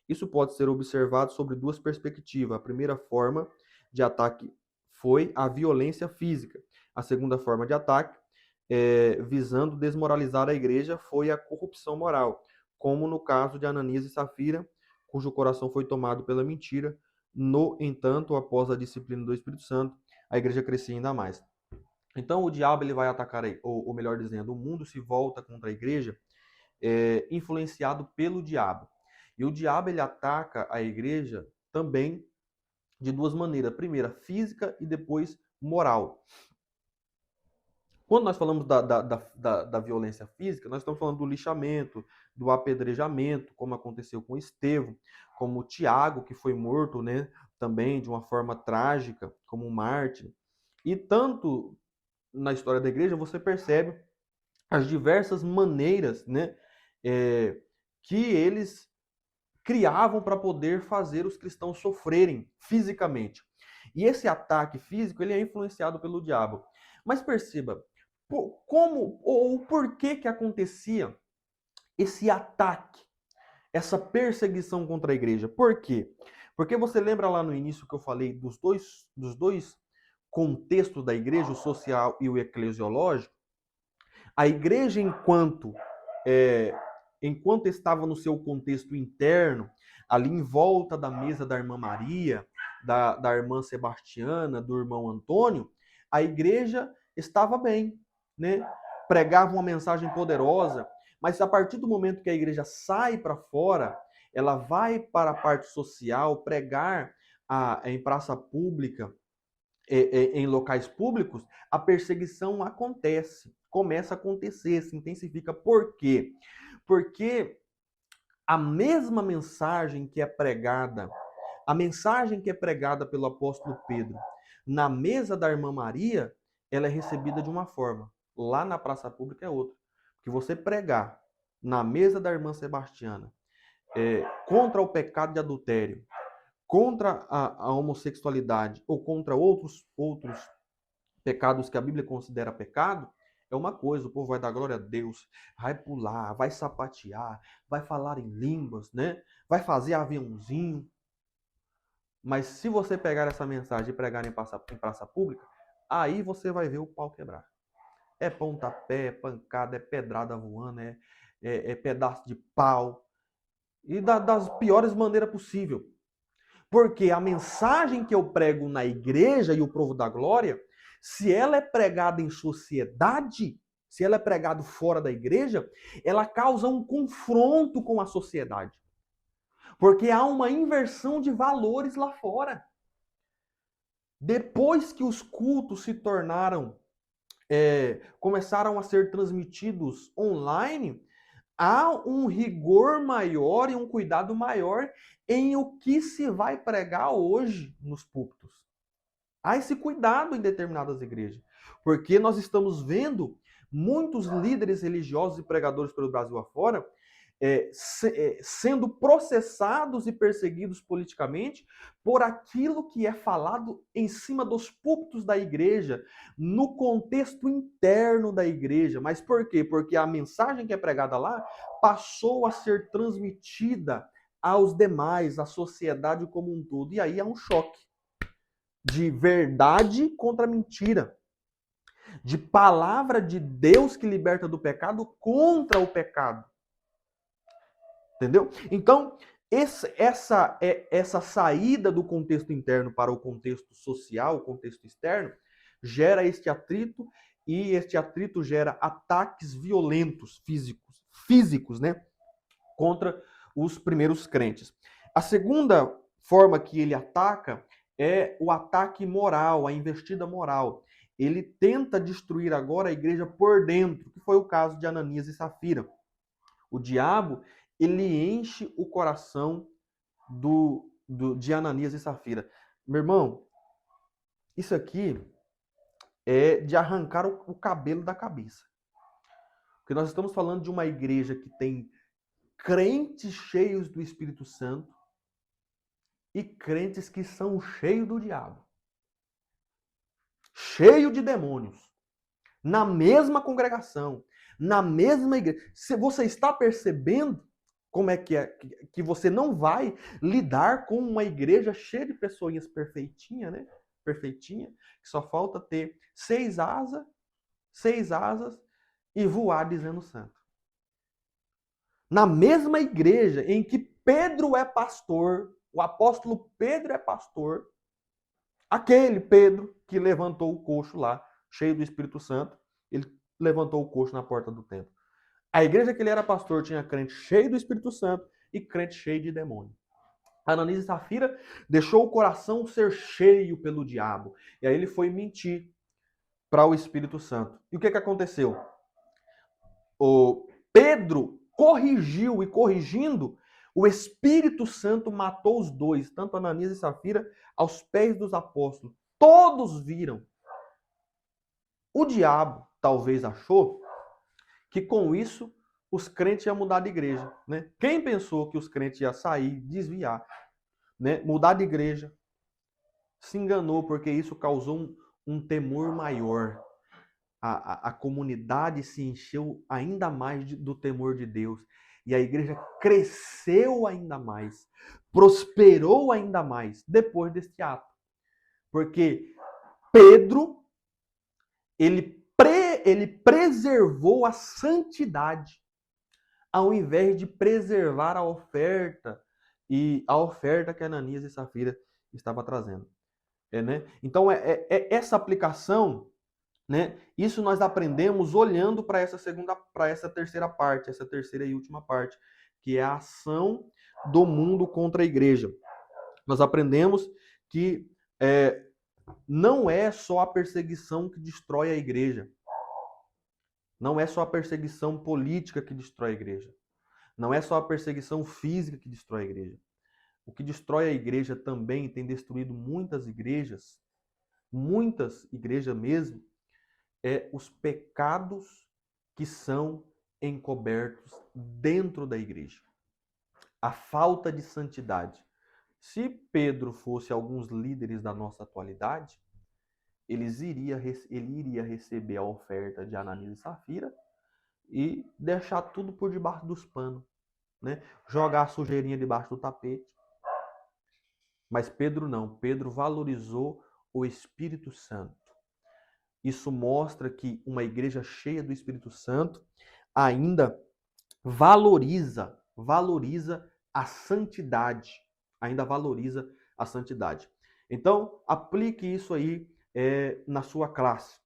Isso pode ser observado sobre duas perspectivas. A primeira forma de ataque foi a violência física. A segunda forma de ataque, visando desmoralizar a igreja, foi a corrupção moral, como no caso de Ananias e Safira, cujo coração foi tomado pela mentira. No entanto, após a disciplina do Espírito Santo, a igreja crescia ainda mais. Então, o diabo ele vai atacar, ou melhor dizendo, o mundo se volta contra a igreja, influenciado pelo diabo. E o diabo ele ataca a igreja também de duas maneiras. Primeira, física, e depois moral. Quando nós falamos da violência física, nós estamos falando do lixamento, do apedrejamento, como aconteceu com Estevão, como Tiago, que foi morto, né, também de uma forma trágica, como um mártir. E tanto na história da igreja você percebe as diversas maneiras, né, que eles criavam para poder fazer os cristãos sofrerem fisicamente. E esse ataque físico ele é influenciado pelo diabo. Mas perceba, como ou por que acontecia esse ataque, essa perseguição contra a igreja? Por quê? Porque você lembra lá no início que eu falei dos dois contextos da igreja, o social e o eclesiológico? A igreja, é, enquanto estava no seu contexto interno, ali em volta da mesa da irmã Maria, da irmã Sebastiana, do irmão Antônio, a igreja estava bem, né? Pregava uma mensagem poderosa, mas a partir do momento que a igreja sai para fora, ela vai para a parte social, pregar em praça pública, em locais públicos, a perseguição acontece, começa a acontecer, se intensifica. Por quê? Porque a mesma mensagem que é pregada, a mensagem que é pregada pelo apóstolo Pedro na mesa da irmã Maria, ela é recebida de uma forma. Lá na praça pública é outra. Porque você pregar na mesa da irmã Sebastiana contra o pecado de adultério, contra a homossexualidade ou contra outros pecados que a Bíblia considera pecado, é uma coisa, o povo vai dar glória a Deus, vai pular, vai sapatear, vai falar em línguas, né? Vai fazer aviãozinho. Mas se você pegar essa mensagem e pregar em praça pública, aí você vai ver o pau quebrar. É pontapé, é pancada, é pedrada voando, é pedaço de pau. E das piores maneiras possível. Porque a mensagem que eu prego na igreja e o povo da glória, se ela é pregada em sociedade, se ela é pregada fora da igreja, ela causa um confronto com a sociedade. Porque há uma inversão de valores lá fora. Depois que os cultos se tornaram, começaram a ser transmitidos online, há um rigor maior e um cuidado maior em o que se vai pregar hoje nos púlpitos. Há esse cuidado em determinadas igrejas, porque nós estamos vendo muitos líderes religiosos e pregadores pelo Brasil afora sendo processados e perseguidos politicamente por aquilo que é falado em cima dos púlpitos da igreja, no contexto interno da igreja. Mas por quê? Porque a mensagem que é pregada lá passou a ser transmitida aos demais, à sociedade como um todo. E aí há um choque de verdade contra mentira, de palavra de Deus que liberta do pecado contra o pecado. Entendeu? Então, essa saída do contexto interno para o contexto social, o contexto externo, gera este atrito, e este atrito gera ataques violentos, físicos, né, contra os primeiros crentes. A segunda forma que ele ataca é o ataque moral, a investida moral. Ele tenta destruir agora a igreja por dentro, que foi o caso de Ananias e Safira. O diabo, ele enche o coração de Ananias e Safira. Meu irmão, isso aqui é de arrancar o cabelo da cabeça. Porque nós estamos falando de uma igreja que tem crentes cheios do Espírito Santo e crentes que são cheios do diabo. Cheio de demônios. Na mesma congregação, na mesma igreja. Se você está percebendo como é que você não vai lidar com uma igreja cheia de pessoinhas perfeitinha, né? Perfeitinha, que só falta ter 6 asas e voar dizendo santo. Na mesma igreja em que Pedro é pastor, o apóstolo Pedro é pastor, aquele Pedro que levantou o coxo lá, cheio do Espírito Santo, ele levantou o coxo na porta do templo. A igreja que ele era pastor tinha crente cheio do Espírito Santo e crente cheio de demônio. Ananias e Safira deixou o coração ser cheio pelo diabo. E aí ele foi mentir. para o Espírito Santo. E o que aconteceu? O Pedro corrigiu, e corrigindo, o Espírito Santo matou os dois, tanto Ananias e Safira, aos pés dos apóstolos. Todos viram. O diabo talvez achou que com isso os crentes iam mudar de igreja, né? Quem pensou que os crentes iam sair, desviar, né? Mudar de igreja, se enganou, porque isso causou um temor maior. A comunidade se encheu ainda mais do temor de Deus. E a igreja cresceu ainda mais, prosperou ainda mais depois deste ato. Porque Pedro, ele preservou a santidade, ao invés de preservar a oferta, e a oferta que Ananias e Safira estavam trazendo. Né? Então, essa aplicação, né? Isso nós aprendemos olhando para essa terceira parte, essa terceira e última parte, que é a ação do mundo contra a igreja. Nós aprendemos que não é só a perseguição que destrói a igreja. Não é só a perseguição política que destrói a igreja. Não é só a perseguição física que destrói a igreja. O que destrói a igreja também, tem destruído muitas igrejas mesmo, os pecados que são encobertos dentro da igreja. A falta de santidade. Se Pedro fosse alguns líderes da nossa atualidade, ele iria receber a oferta de Ananias e Safira e deixar tudo por debaixo dos panos, né? Jogar a sujeirinha debaixo do tapete. Mas Pedro não. Pedro valorizou o Espírito Santo. Isso mostra que uma igreja cheia do Espírito Santo ainda valoriza a santidade. Ainda valoriza a santidade. Então, aplique isso aí na sua classe.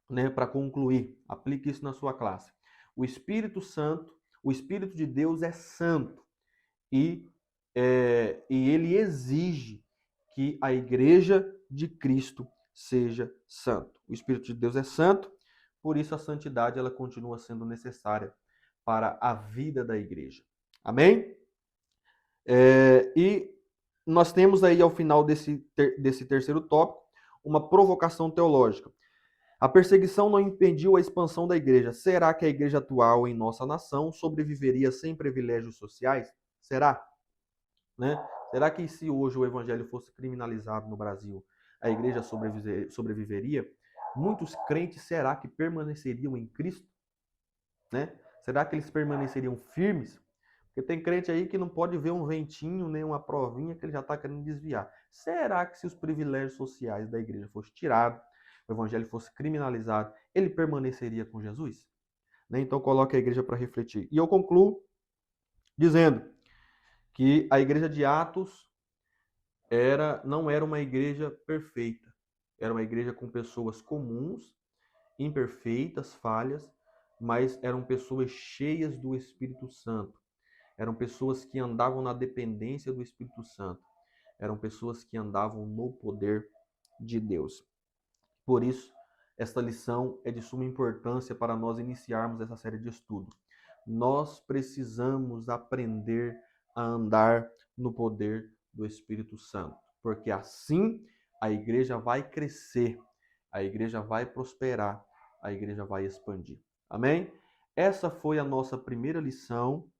Né? Para concluir, aplique isso na sua classe. O Espírito Santo, o Espírito de Deus é santo. E ele exige que a igreja de Cristo seja santo. O Espírito de Deus é santo, por isso a santidade ela continua sendo necessária para a vida da igreja. Amém? E nós temos aí ao final desse terceiro tópico uma provocação teológica. A perseguição não impediu a expansão da igreja. Será que a igreja atual em nossa nação sobreviveria sem privilégios sociais? Será? Né? Será que se hoje o evangelho fosse criminalizado no Brasil, a igreja sobreviveria? Muitos crentes, será que permaneceriam em Cristo? Né? Será que eles permaneceriam firmes? Porque tem crente aí que não pode ver um ventinho, nem uma provinha que ele já está querendo desviar. Será que se os privilégios sociais da igreja fossem tirados, o evangelho fosse criminalizado, ele permaneceria com Jesus? Né? Então coloque a igreja para refletir. E eu concluo dizendo que a igreja de Atos não era uma igreja perfeita. Era uma igreja com pessoas comuns, imperfeitas, falhas, mas eram pessoas cheias do Espírito Santo. Eram pessoas que andavam na dependência do Espírito Santo. Eram pessoas que andavam no poder de Deus. Por isso, esta lição é de suma importância para nós iniciarmos essa série de estudo. Nós precisamos aprender a andar no poder do Espírito Santo, porque assim a igreja vai crescer, a igreja vai prosperar, a igreja vai expandir. Amém? Essa foi a nossa primeira lição.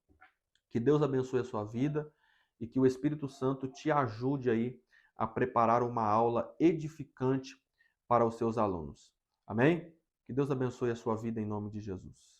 Que Deus abençoe a sua vida e que o Espírito Santo te ajude aí a preparar uma aula edificante para os seus alunos. Amém? Que Deus abençoe a sua vida em nome de Jesus.